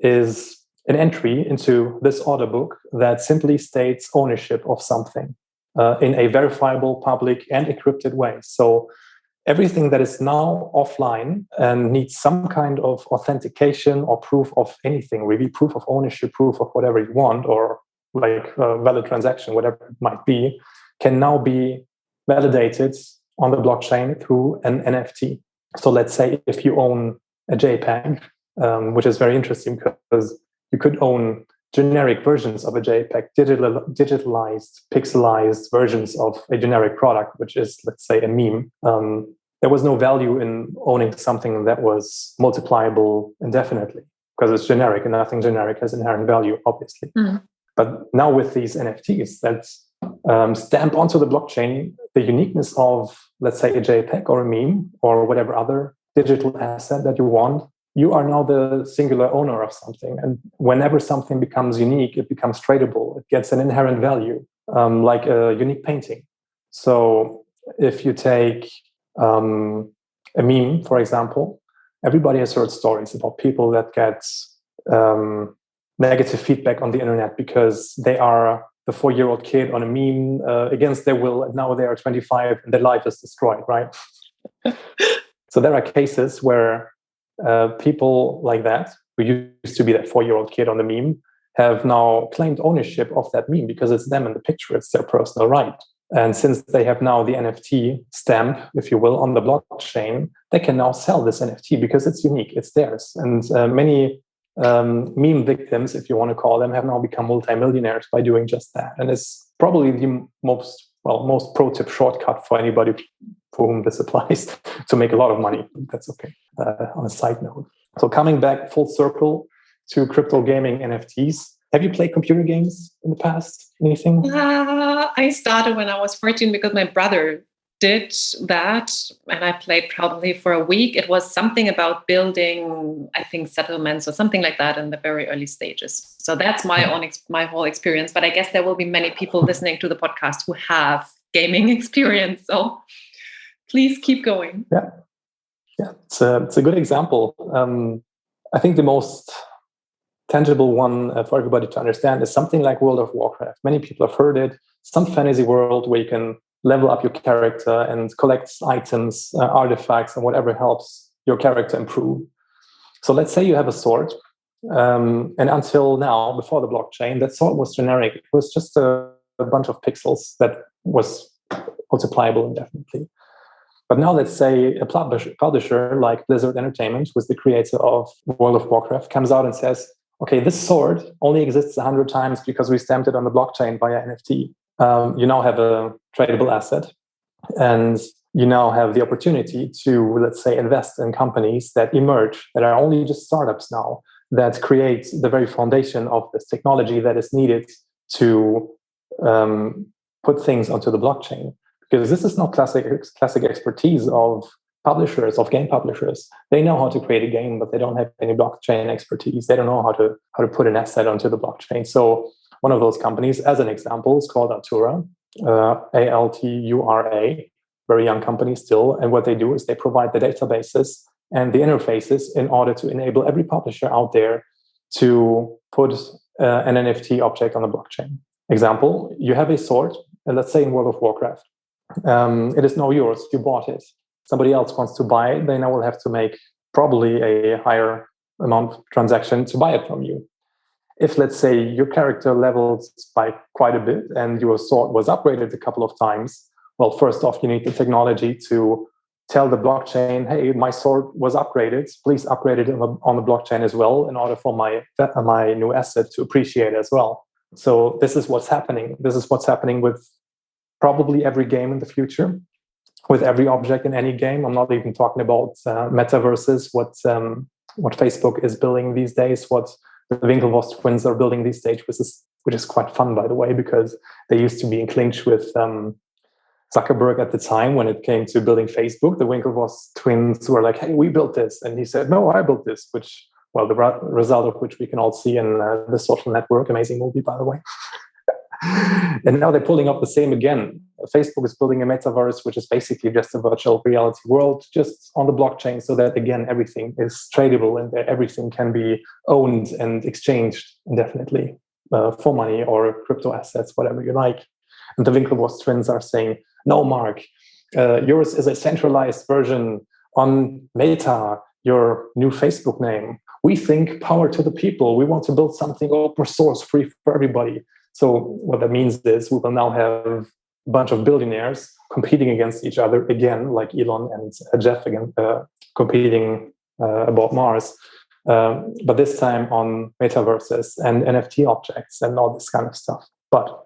Speaker 2: is an entry into this order book that simply states ownership of something in a verifiable, public, and encrypted way. So everything that is now offline and needs some kind of authentication or proof of anything, really proof of ownership, proof of whatever you want, or like a valid transaction, whatever it might be, can now be validated on the blockchain through an NFT. So let's say if you own a JPEG, which is very interesting because you could own generic versions of a JPEG, digitalized, pixelized versions of a generic product, which is, let's say, a meme. There was no value in owning something that was multipliable indefinitely because it's generic, and nothing generic has inherent value, obviously. But now with these NFTs that stamp onto the blockchain the uniqueness of, let's say, a JPEG or a meme or whatever other digital asset that you want, you are now the singular owner of something. And whenever something becomes unique, it becomes tradable. It gets an inherent value, like a unique painting. So if you take a meme, for example, everybody has heard stories about people that get negative feedback on the internet because they are the 4-year-old kid on a meme against their will, and now they are 25 and their life is destroyed, right? So there are cases where people like that, who used to be that 4-year-old kid on the meme, have now claimed ownership of that meme because it's them in the picture, it's their personal right. And since they have now the NFT stamp, if you will, on the blockchain, they can now sell this NFT because it's unique, it's theirs. And many meme victims, if you want to call them, have now become multimillionaires by doing just that. And it's probably the most pro tip shortcut for anybody for whom this applies to make a lot of money. That's okay. On a side note. So coming back full circle to crypto gaming NFTs. Have you played computer games in the past? Anything?
Speaker 1: I started when I was 14 because my brother did that, and I played probably for a week. It was something about building, I think, settlements or something like that in the very early stages. So that's my whole experience. But I guess there will be many people listening to the podcast who have gaming experience. So please keep going.
Speaker 2: Yeah, it's a good example. I think the most tangible one for everybody to understand is something like World of Warcraft. Many people have heard it. Some fantasy world where you can level up your character and collect items, artifacts, and whatever helps your character improve. So let's say you have a sword, and until now, before the blockchain, that sword was generic. It was just a bunch of pixels that was multipliable indefinitely. But now let's say a publisher like Blizzard Entertainment, who is the creator of World of Warcraft, comes out and says, okay, this sword only exists 100 times because we stamped it on the blockchain via NFT. You now have a tradable asset, and you now have the opportunity to, let's say, invest in companies that emerge, that are only just startups now, that create the very foundation of this technology that is needed to put things onto the blockchain. Because this is not classic expertise of publishers, of game publishers. They know how to create a game, but they don't have any blockchain expertise. They don't know how to put an asset onto the blockchain. So one of those companies, as an example, is called Altura, Altura, very young company still. And what they do is they provide the databases and the interfaces in order to enable every publisher out there to put an NFT object on the blockchain. Example, you have a sword, and let's say in World of Warcraft. It is now yours, you bought it. Somebody else wants to buy it, they now will have to make probably a higher amount of transaction to buy it from you. If, let's say, your character levels by quite a bit and your sword was upgraded a couple of times, well, first off, you need the technology to tell the blockchain, hey, my sword was upgraded, please upgrade it on the blockchain as well in order for my new asset to appreciate as well. So this is what's happening. This is what's happening with probably every game in the future, with every object in any game. I'm not even talking about metaverses, what Facebook is building these days, what the Winklevoss twins are building these days, which is quite fun, by the way, because they used to be in clinch with Zuckerberg at the time when it came to building Facebook. The Winklevoss twins were like, hey, we built this. And he said, no, I built this, which, well, the result of which we can all see in The Social Network, amazing movie, by the way. And now they're pulling up the same again. Facebook is building a metaverse, which is basically just a virtual reality world, just on the blockchain, so that, again, everything is tradable and everything can be owned and exchanged indefinitely for money or crypto assets, whatever you like. And the Winklevoss twins are saying, no, Mark, yours is a centralized version on Meta, your new Facebook name. We think power to the people. We want to build something open source, free for everybody. So what that means is we will now have a bunch of billionaires competing against each other again, like Elon and Jeff again, competing about Mars, but this time on metaverses and NFT objects and all this kind of stuff. But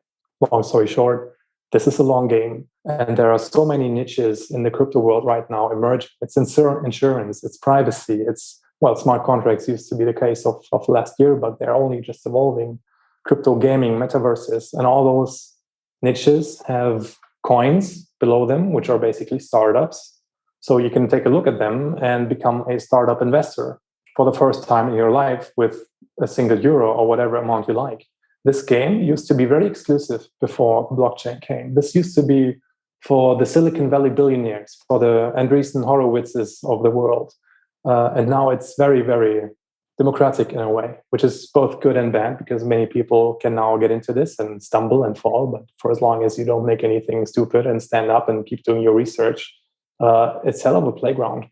Speaker 2: long story short, this is a long game, and there are so many niches in the crypto world right now emerging. It's insurance, it's privacy, it's, well, smart contracts used to be the case of last year, but they're only just evolving. Crypto gaming, metaverses, and all those niches have coins below them, which are basically startups. So you can take a look at them and become a startup investor for the first time in your life with a single euro or whatever amount you like. This game used to be very exclusive before blockchain came. This used to be for the Silicon Valley billionaires, for the Andreessen Horowitzes of the world. And now it's very, very democratic in a way, which is both good and bad, because many people can now get into this and stumble and fall. But for as long as you don't make anything stupid and stand up and keep doing your research, it's hell of a playground.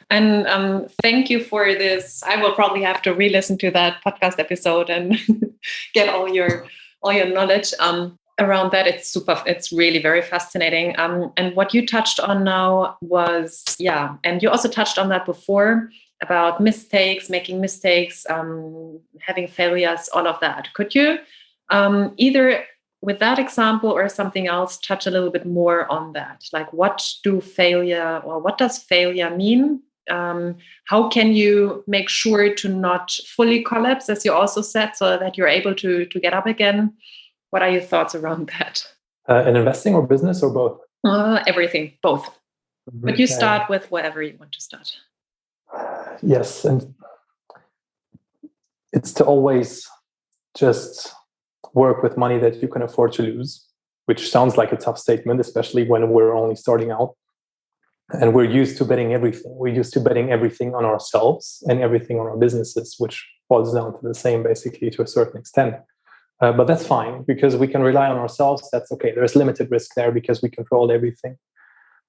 Speaker 1: And thank you for this. I will probably have to re-listen to that podcast episode and get all your knowledge around that. It's really very fascinating. And what you touched on now was, and you also touched on that before, about mistakes, making mistakes, having failures, all of that. Could you either with that example or something else touch a little bit more on that? Like, what does failure mean? How can you make sure to not fully collapse, as you also said, so that you're able to get up again? What are your thoughts around that?
Speaker 2: In investing or business or both?
Speaker 1: Everything, both. But you start with whatever you want to start.
Speaker 2: Yes, and it's to always just work with money that you can afford to lose, which sounds like a tough statement, especially when we're only starting out. And we're used to betting everything. We're used to betting everything on ourselves and everything on our businesses, which boils down to the same, basically, to a certain extent. But that's fine, because we can rely on ourselves. That's okay. There's limited risk there because we control everything.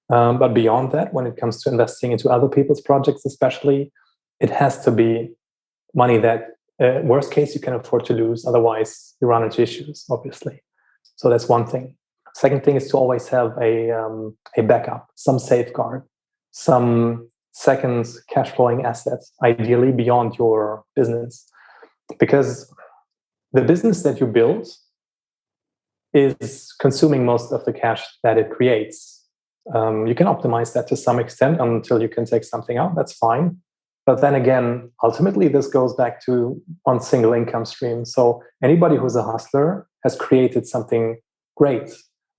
Speaker 2: But beyond that, when it comes to investing into other people's projects, especially, it has to be money that, worst case, you can afford to lose. Otherwise, you run into issues, obviously. So that's one thing. Second thing is to always have a backup, some safeguard, some second cash flowing assets, ideally beyond your business. Because the business that you build is consuming most of the cash that it creates. You can optimize that to some extent until you can take something out. That's fine. But then again, ultimately, this goes back to one single income stream. So anybody who's a hustler has created something great.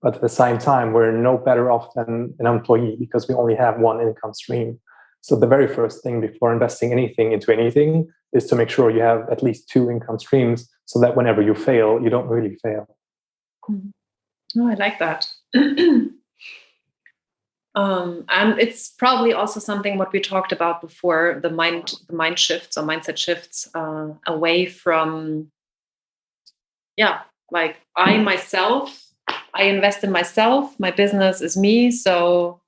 Speaker 2: But at the same time, we're no better off than an employee because we only have one income stream. So the very first thing before investing anything into anything is to make sure you have at least two income streams, so that whenever you fail, you don't really fail.
Speaker 1: Oh, I like that. And it's probably also something what we talked about before, the mind shifts or mindset shifts away from, like I invest in myself, my business is me. So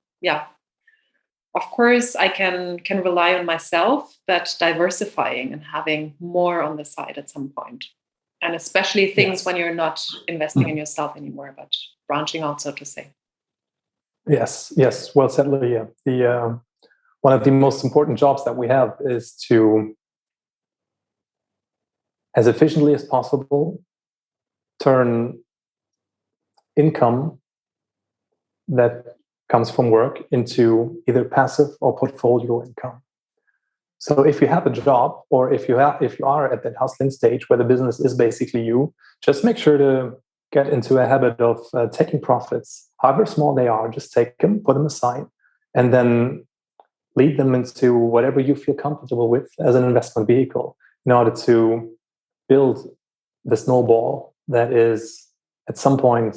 Speaker 1: of course I can rely on myself, but diversifying and having more on the side at some point. And especially things when you're not investing in yourself anymore, but branching out, so to say. Yes.
Speaker 2: Well said, Lydia. One of the most important jobs that we have is to, as efficiently as possible, turn income that comes from work into either passive or portfolio income. So if you have a job, or if you are at that hustling stage where the business is basically you, just make sure to get into a habit of taking profits, however small they are. Just take them, put them aside, and then lead them into whatever you feel comfortable with as an investment vehicle, in order to build the snowball that is at some point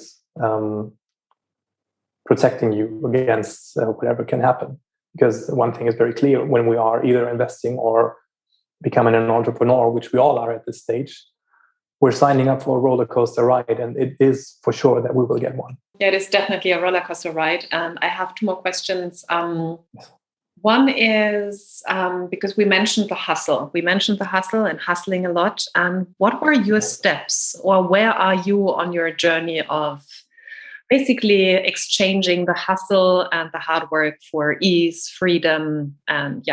Speaker 2: protecting you against whatever can happen. Because one thing is very clear: when we are either investing or becoming an entrepreneur, which we all are at this stage, we're signing up for a roller coaster ride, and it is for sure that we will get one.
Speaker 1: Yeah, it is definitely a roller coaster ride. And I have two more questions. One is because we mentioned the hustle. We mentioned the hustle and hustling a lot. What were your steps, or where are you on your journey of basically exchanging the hustle and the hard work for ease, freedom, and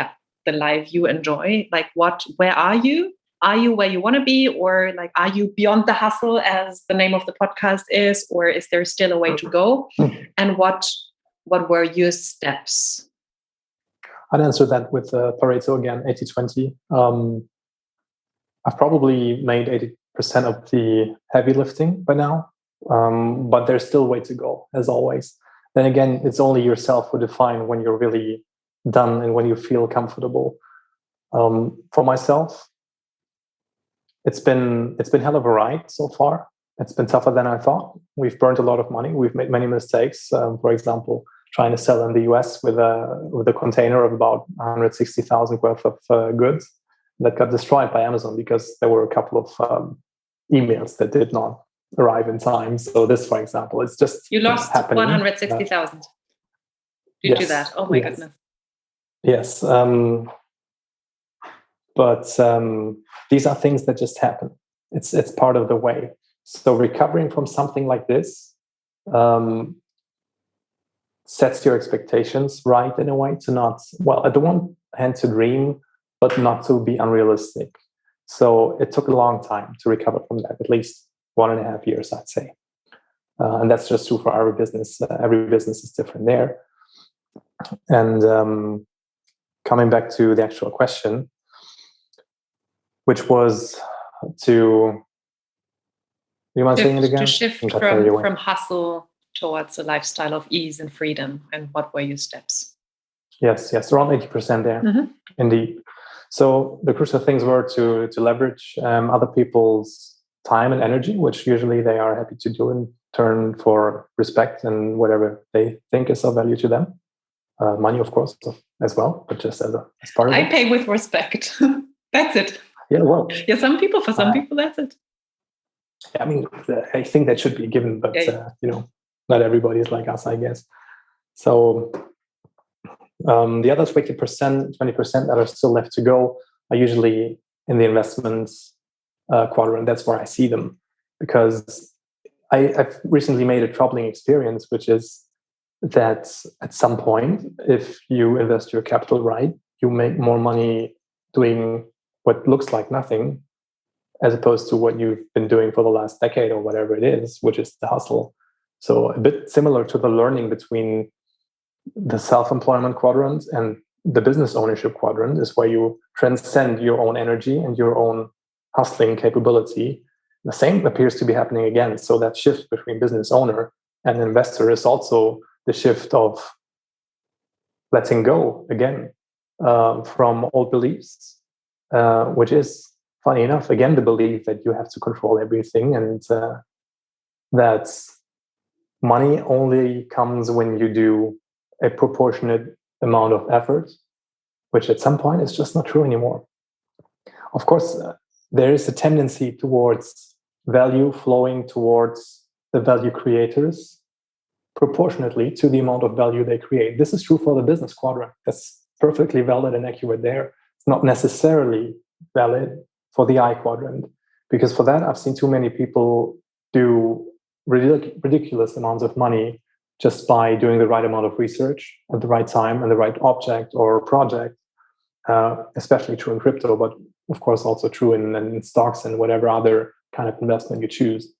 Speaker 1: the life you enjoy? Like, where are you? Are you where you want to be, or like, are you beyond the hustle, as the name of the podcast is, or is there still a way to go? And what were your steps?
Speaker 2: I'd answer that with Pareto again, 80-20. I've probably made 80% of the heavy lifting by now, but there's still a way to go, as always. Then again, it's only yourself who define when you're really done and when you feel comfortable. For myself, it's been hell of a ride so far. It's been tougher than I thought. We've burned a lot of money. We've made many mistakes. For example, trying to sell in the US with a container of about 160,000 worth of goods. that got destroyed by Amazon because there were a couple of emails that did not arrive in time. So this, for example, it's just
Speaker 1: you lost
Speaker 2: happening.
Speaker 1: 160,000 due to that. Oh my goodness.
Speaker 2: Yes. But these are things that just happen. It's part of the way. So recovering from something like this sets your expectations right in a way to not, well, at the one hand to dream, but not to be unrealistic. So it took a long time to recover from that, at least 1.5 years, I'd say. And that's just true for our business. Every business is different there. And coming back to the actual question, which was to, do you mind saying it again?
Speaker 1: To shift from hustle towards a lifestyle of ease and freedom. And what were your steps?
Speaker 2: Yes, around 80% there, indeed. So the crucial things were to leverage other people's time and energy, which usually they are happy to do in turn for respect and whatever they think is of value to them. Money, of course, as well, but just as part of it.
Speaker 1: I pay with respect. That's it.
Speaker 2: Yeah, well.
Speaker 1: Yeah, for some people, that's it.
Speaker 2: I mean, I think that should be given, but not everybody is like us, I guess. So the other 20% that are still left to go are usually in the investments quadrant. That's where I see them, because I've recently made a troubling experience, which is that at some point, if you invest your capital right, you make more money doing what looks like nothing, as opposed to what you've been doing for the last decade or whatever it is, which is the hustle. So a bit similar to the learning between the self-employment quadrant and the business ownership quadrant is where you transcend your own energy and your own hustling capability. The same appears to be happening again. So that shift between business owner and investor is also the shift of letting go again from old beliefs, which is, funny enough, again, the belief that you have to control everything and that money only comes when you do a proportionate amount of effort, which at some point is just not true anymore. Of course, there is a tendency towards value flowing towards the value creators proportionately to the amount of value they create. This is true for the business quadrant. That's perfectly valid and accurate there. It's not necessarily valid for the I quadrant, because for that, I've seen too many people do ridiculous amounts of money just by doing the right amount of research at the right time and the right object or project, especially true in crypto, but of course also true in stocks and whatever other kind of investment you choose.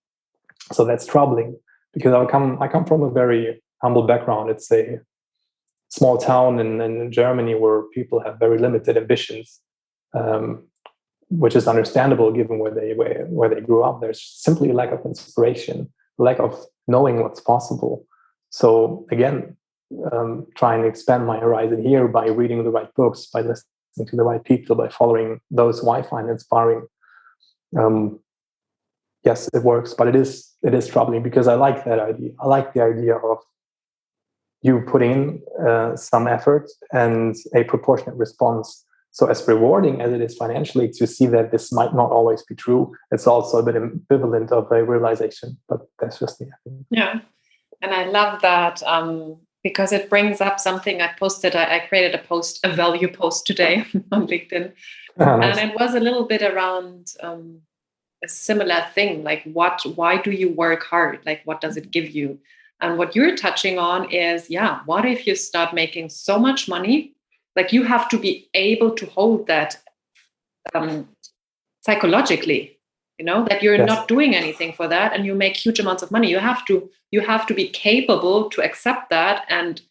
Speaker 2: So that's troubling, because I come from a very humble background. It's a small town in Germany where people have very limited ambitions, which is understandable given where they grew up. There's simply a lack of inspiration, lack of knowing what's possible. So again, trying to expand my horizon here by reading the right books, by listening to the right people, by following those who I find inspiring. Yes, it works, but it is troubling, because I like that idea. I like the idea of you putting in some effort and a proportionate response. So as rewarding as it is financially to see that this might not always be true, it's also a bit ambivalent of a realization, but that's just me.
Speaker 1: Yeah. And I love that because it brings up something I posted. I created a value post today on LinkedIn. Nice. And it was a little bit around a similar thing, like why do you work hard? Like, what does it give you? And what you're touching on is, what if you start making so much money? Like, you have to be able to hold that psychologically, that you're not doing anything for that, and you make huge amounts of money. You have to be capable to accept that and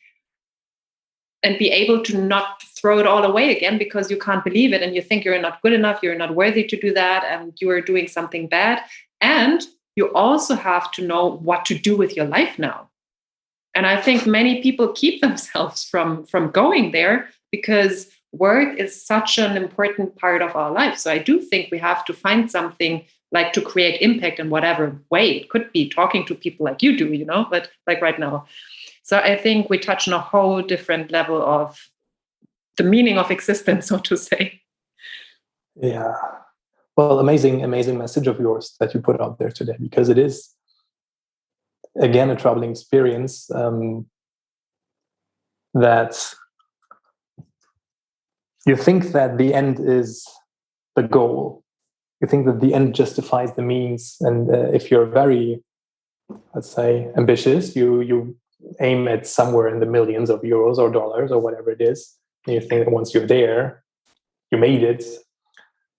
Speaker 1: be able to not throw it all away again because you can't believe it and you think you're not good enough, you're not worthy to do that, and you are doing something bad. And you also have to know what to do with your life now. And I think many people keep themselves from going there because work is such an important part of our life. So I do think we have to find something like to create impact in whatever way. It could be talking to people like you do, but like right now. So I think we touch on a whole different level of the meaning of existence, so to say.
Speaker 2: Yeah. Well, amazing message of yours that you put out there today, because it is, again, a troubling experience, that you think that the end is the goal. You think that the end justifies the means. And if you're very, let's say, ambitious, you aim at somewhere in the millions of euros or dollars or whatever it is. And you think that once you're there, you made it.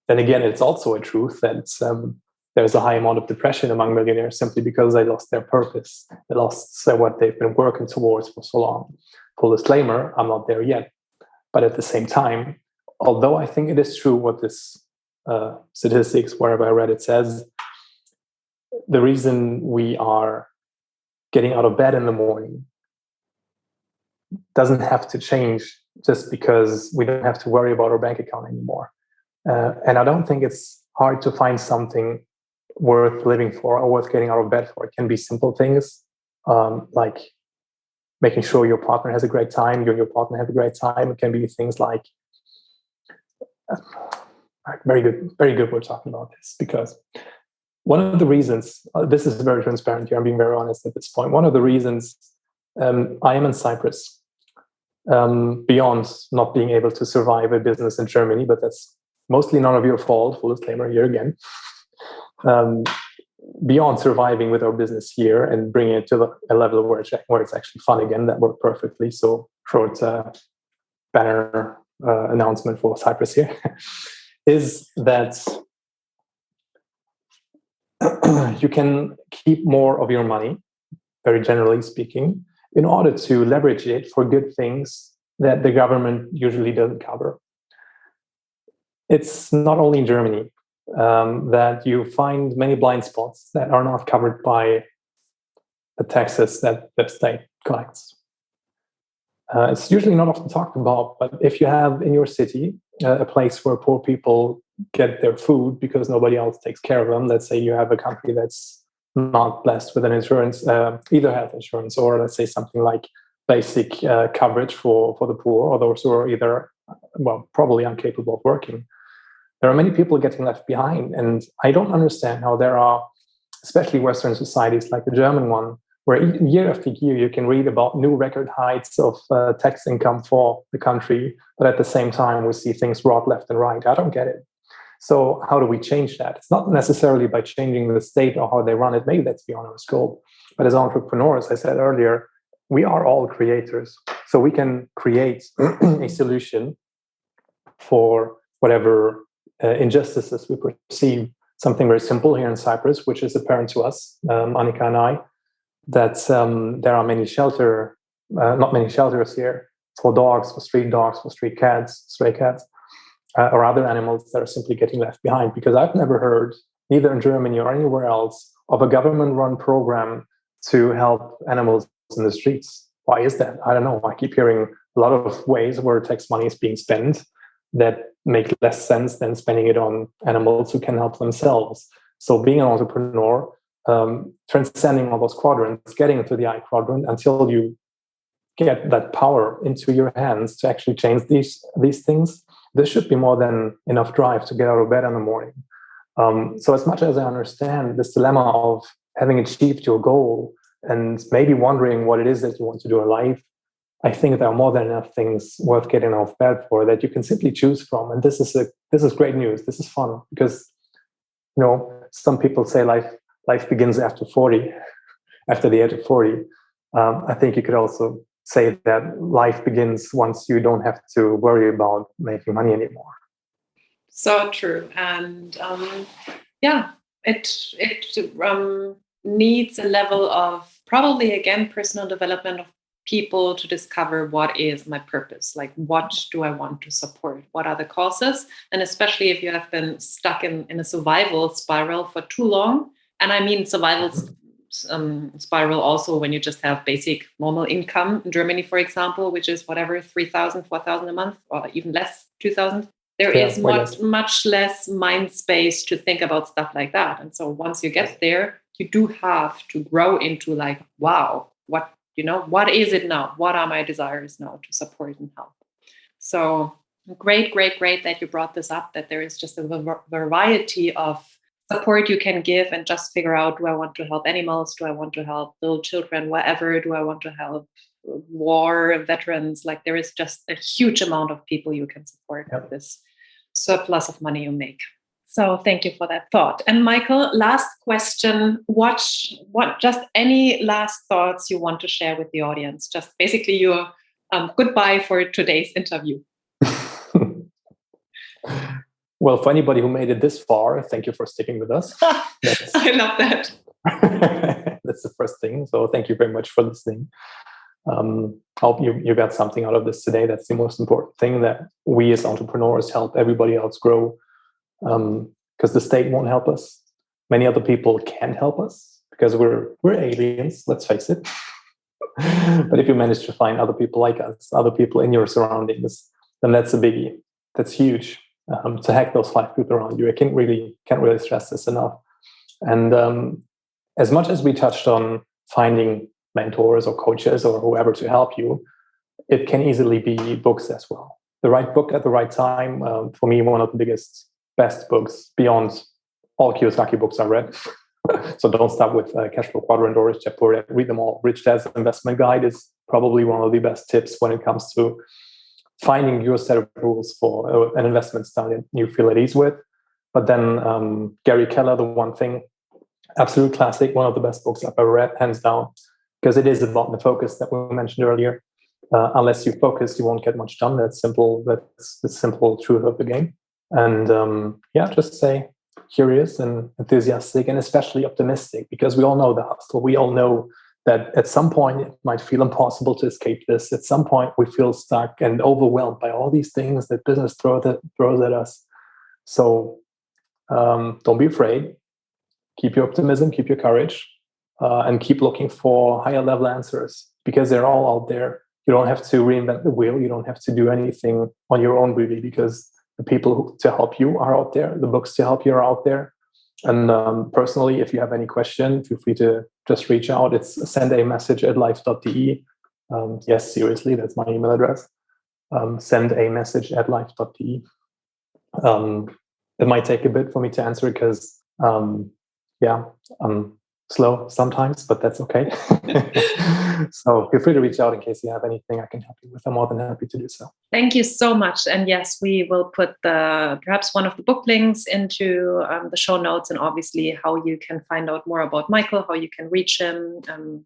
Speaker 2: Then again, it's also a truth that there's a high amount of depression among millionaires simply because they lost their purpose. They lost what they've been working towards for so long. Full disclaimer, I'm not there yet. But at the same time, although I think it is true what this statistics, wherever I read it, says, the reason we are getting out of bed in the morning doesn't have to change just because we don't have to worry about our bank account anymore. And I don't think it's hard to find something worth living for or worth getting out of bed for. It can be simple things, like making sure your partner has a great time, you and your partner have a great time. It can be things like, very good we're talking about this, because one of the reasons, this is very transparent here, I'm being very honest at this point. One of the reasons I am in Cyprus, beyond not being able to survive a business in Germany, but that's mostly none of your fault, full disclaimer here again. Beyond surviving with our business here and bringing it to a level where it's actually fun again, that worked perfectly. So short banner announcement for Cyprus here is that you can keep more of your money, very generally speaking, in order to leverage it for good things that the government usually doesn't cover. It's not only in Germany that you find many blind spots that are not covered by the taxes that the state collects. It's usually not often talked about, but if you have in your city a place where poor people get their food because nobody else takes care of them, let's say you have a country that's not blessed with an insurance, either health insurance or let's say something like basic coverage for the poor or those who are either, well, probably incapable of working. There are many people getting left behind. And I don't understand how there are, especially Western societies like the German one, where year after year you can read about new record heights of tax income for the country, but at the same time we see things rot left and right. I don't get it. So how do we change that? It's not necessarily by changing the state or how they run it. Maybe that's beyond our scope. But as entrepreneurs, I said earlier, we are all creators. So we can create a solution for whatever injustices we perceive. Something very simple here in Cyprus, which is apparent to us, Annika and I, that there are not many shelters here for dogs, for street cats, stray cats, or other animals that are simply getting left behind. Because I've never heard, either in Germany or anywhere else, of a government-run program to help animals in the streets. Why is that? I don't know. I keep hearing a lot of ways where tax money is being spent that make less sense than spending it on animals who can help themselves. So being an entrepreneur, transcending all those quadrants, getting into the I quadrant until you get that power into your hands to actually change these things, there should be more than enough drive to get out of bed in the morning. So as much as I understand this dilemma of having achieved your goal and maybe wondering what it is that you want to do in life, I think there are more than enough things worth getting out of bed for that you can simply choose from. And this is great news. This is fun because, some people say life begins after 40, after the age of 40. I think you could also say that life begins once you don't have to worry about making money anymore.
Speaker 1: So true. And it needs a level of probably, again, personal development of people to discover what is my purpose, like what do I want to support, what are the causes, and especially if you have been stuck in a survival spiral for too long. And I mean survival spiral also when you just have basic normal income in Germany, for example, which is whatever, 3,000, 4,000 a month, or even less, 2,000. There is much less mind space to think about stuff like that. And so once you get there, you do have to grow into like, wow, what is it now? What are my desires now to support and help? So Great that you brought this up, that there is just a variety of support you can give, and just figure out, do I want to help animals? Do I want to help little children? Whatever. Do I want to help war veterans? Like, there is just a huge amount of people you can support with this surplus of money you make. So thank you for that thought. And Michael, last question, what just any last thoughts you want to share with the audience? Just basically your goodbye for today's interview.
Speaker 2: Well, for anybody who made it this far, thank you for sticking with us.
Speaker 1: I love that.
Speaker 2: That's the first thing. So thank you very much for listening. Hope you got something out of this today. That's the most important thing, that we as entrepreneurs help everybody else grow, because the state won't help us. Many other people can't help us because we're aliens, let's face it. But if you manage to find other people like us, other people in your surroundings, then that's a biggie. That's huge. To hack those 5 people around you. I can't really stress this enough. And as much as we touched on finding mentors or coaches or whoever to help you, it can easily be books as well. The right book at the right time. For me, one of the best books beyond all Kiyosaki books I read. So don't start with Cashflow, Quadrant, or Rich Dad Poor Dad. Read them all. Rich Dad's Investment Guide is probably one of the best tips when it comes to finding your set of rules for an investment style that you feel at ease with. But then Gary Keller, The One Thing, absolute classic, one of the best books I've ever read, hands down, because it is about the focus that we mentioned earlier. Unless you focus, you won't get much done. That's simple. That's the simple truth of the game. And just stay curious and enthusiastic, and especially optimistic, because we all know the hustle. We all know that at some point it might feel impossible to escape this. At some point we feel stuck and overwhelmed by all these things that business throws at us. So don't be afraid. Keep your optimism, keep your courage, and keep looking for higher level answers, because they're all out there. You don't have to reinvent the wheel. You don't have to do anything on your own, really, because the people to help you are out there. The books to help you are out there. And personally, if you have any question, feel free to just reach out. It's sendamessage@life.de. Yes, seriously, that's my email address. Sendamessage@life.de. It might take a bit for me to answer because, I'm slow sometimes, but that's okay. So feel free to reach out in case you have anything I can help you with. I'm more than happy to do so.
Speaker 1: Thank you so much. And yes, we will put perhaps one of the book links into the show notes, and obviously how you can find out more about Michael, how you can reach him,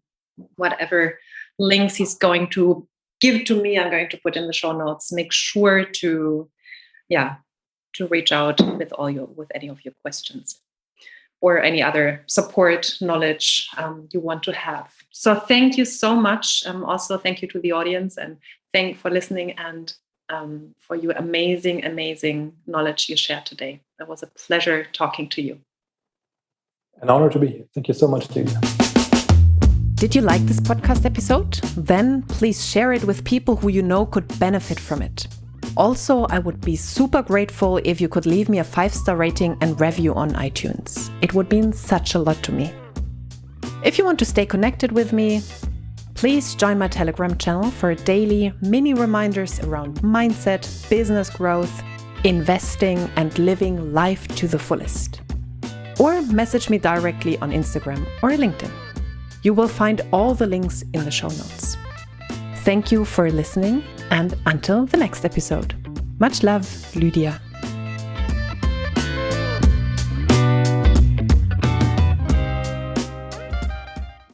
Speaker 1: whatever links he's going to give to me, I'm going to put in the show notes. Make sure to reach out with any of your questions or any other support, knowledge you want to have. So thank you so much. Also, thank you to the audience, and thank for listening, and for your amazing, amazing knowledge you shared today. It was a pleasure talking to you.
Speaker 2: An honor to be here. Thank you so much, Lydia.
Speaker 1: Did you like this podcast episode? Then please share it with people who you know could benefit from it. Also, I would be super grateful if you could leave me a 5-star rating and review on iTunes. It would mean such a lot to me. If you want to stay connected with me, please join my Telegram channel for daily mini reminders around mindset, business growth, investing, and living life to the fullest. Or message me directly on Instagram or LinkedIn. You will find all the links in the show notes. Thank you for listening, and until the next episode. Much love, Lydia.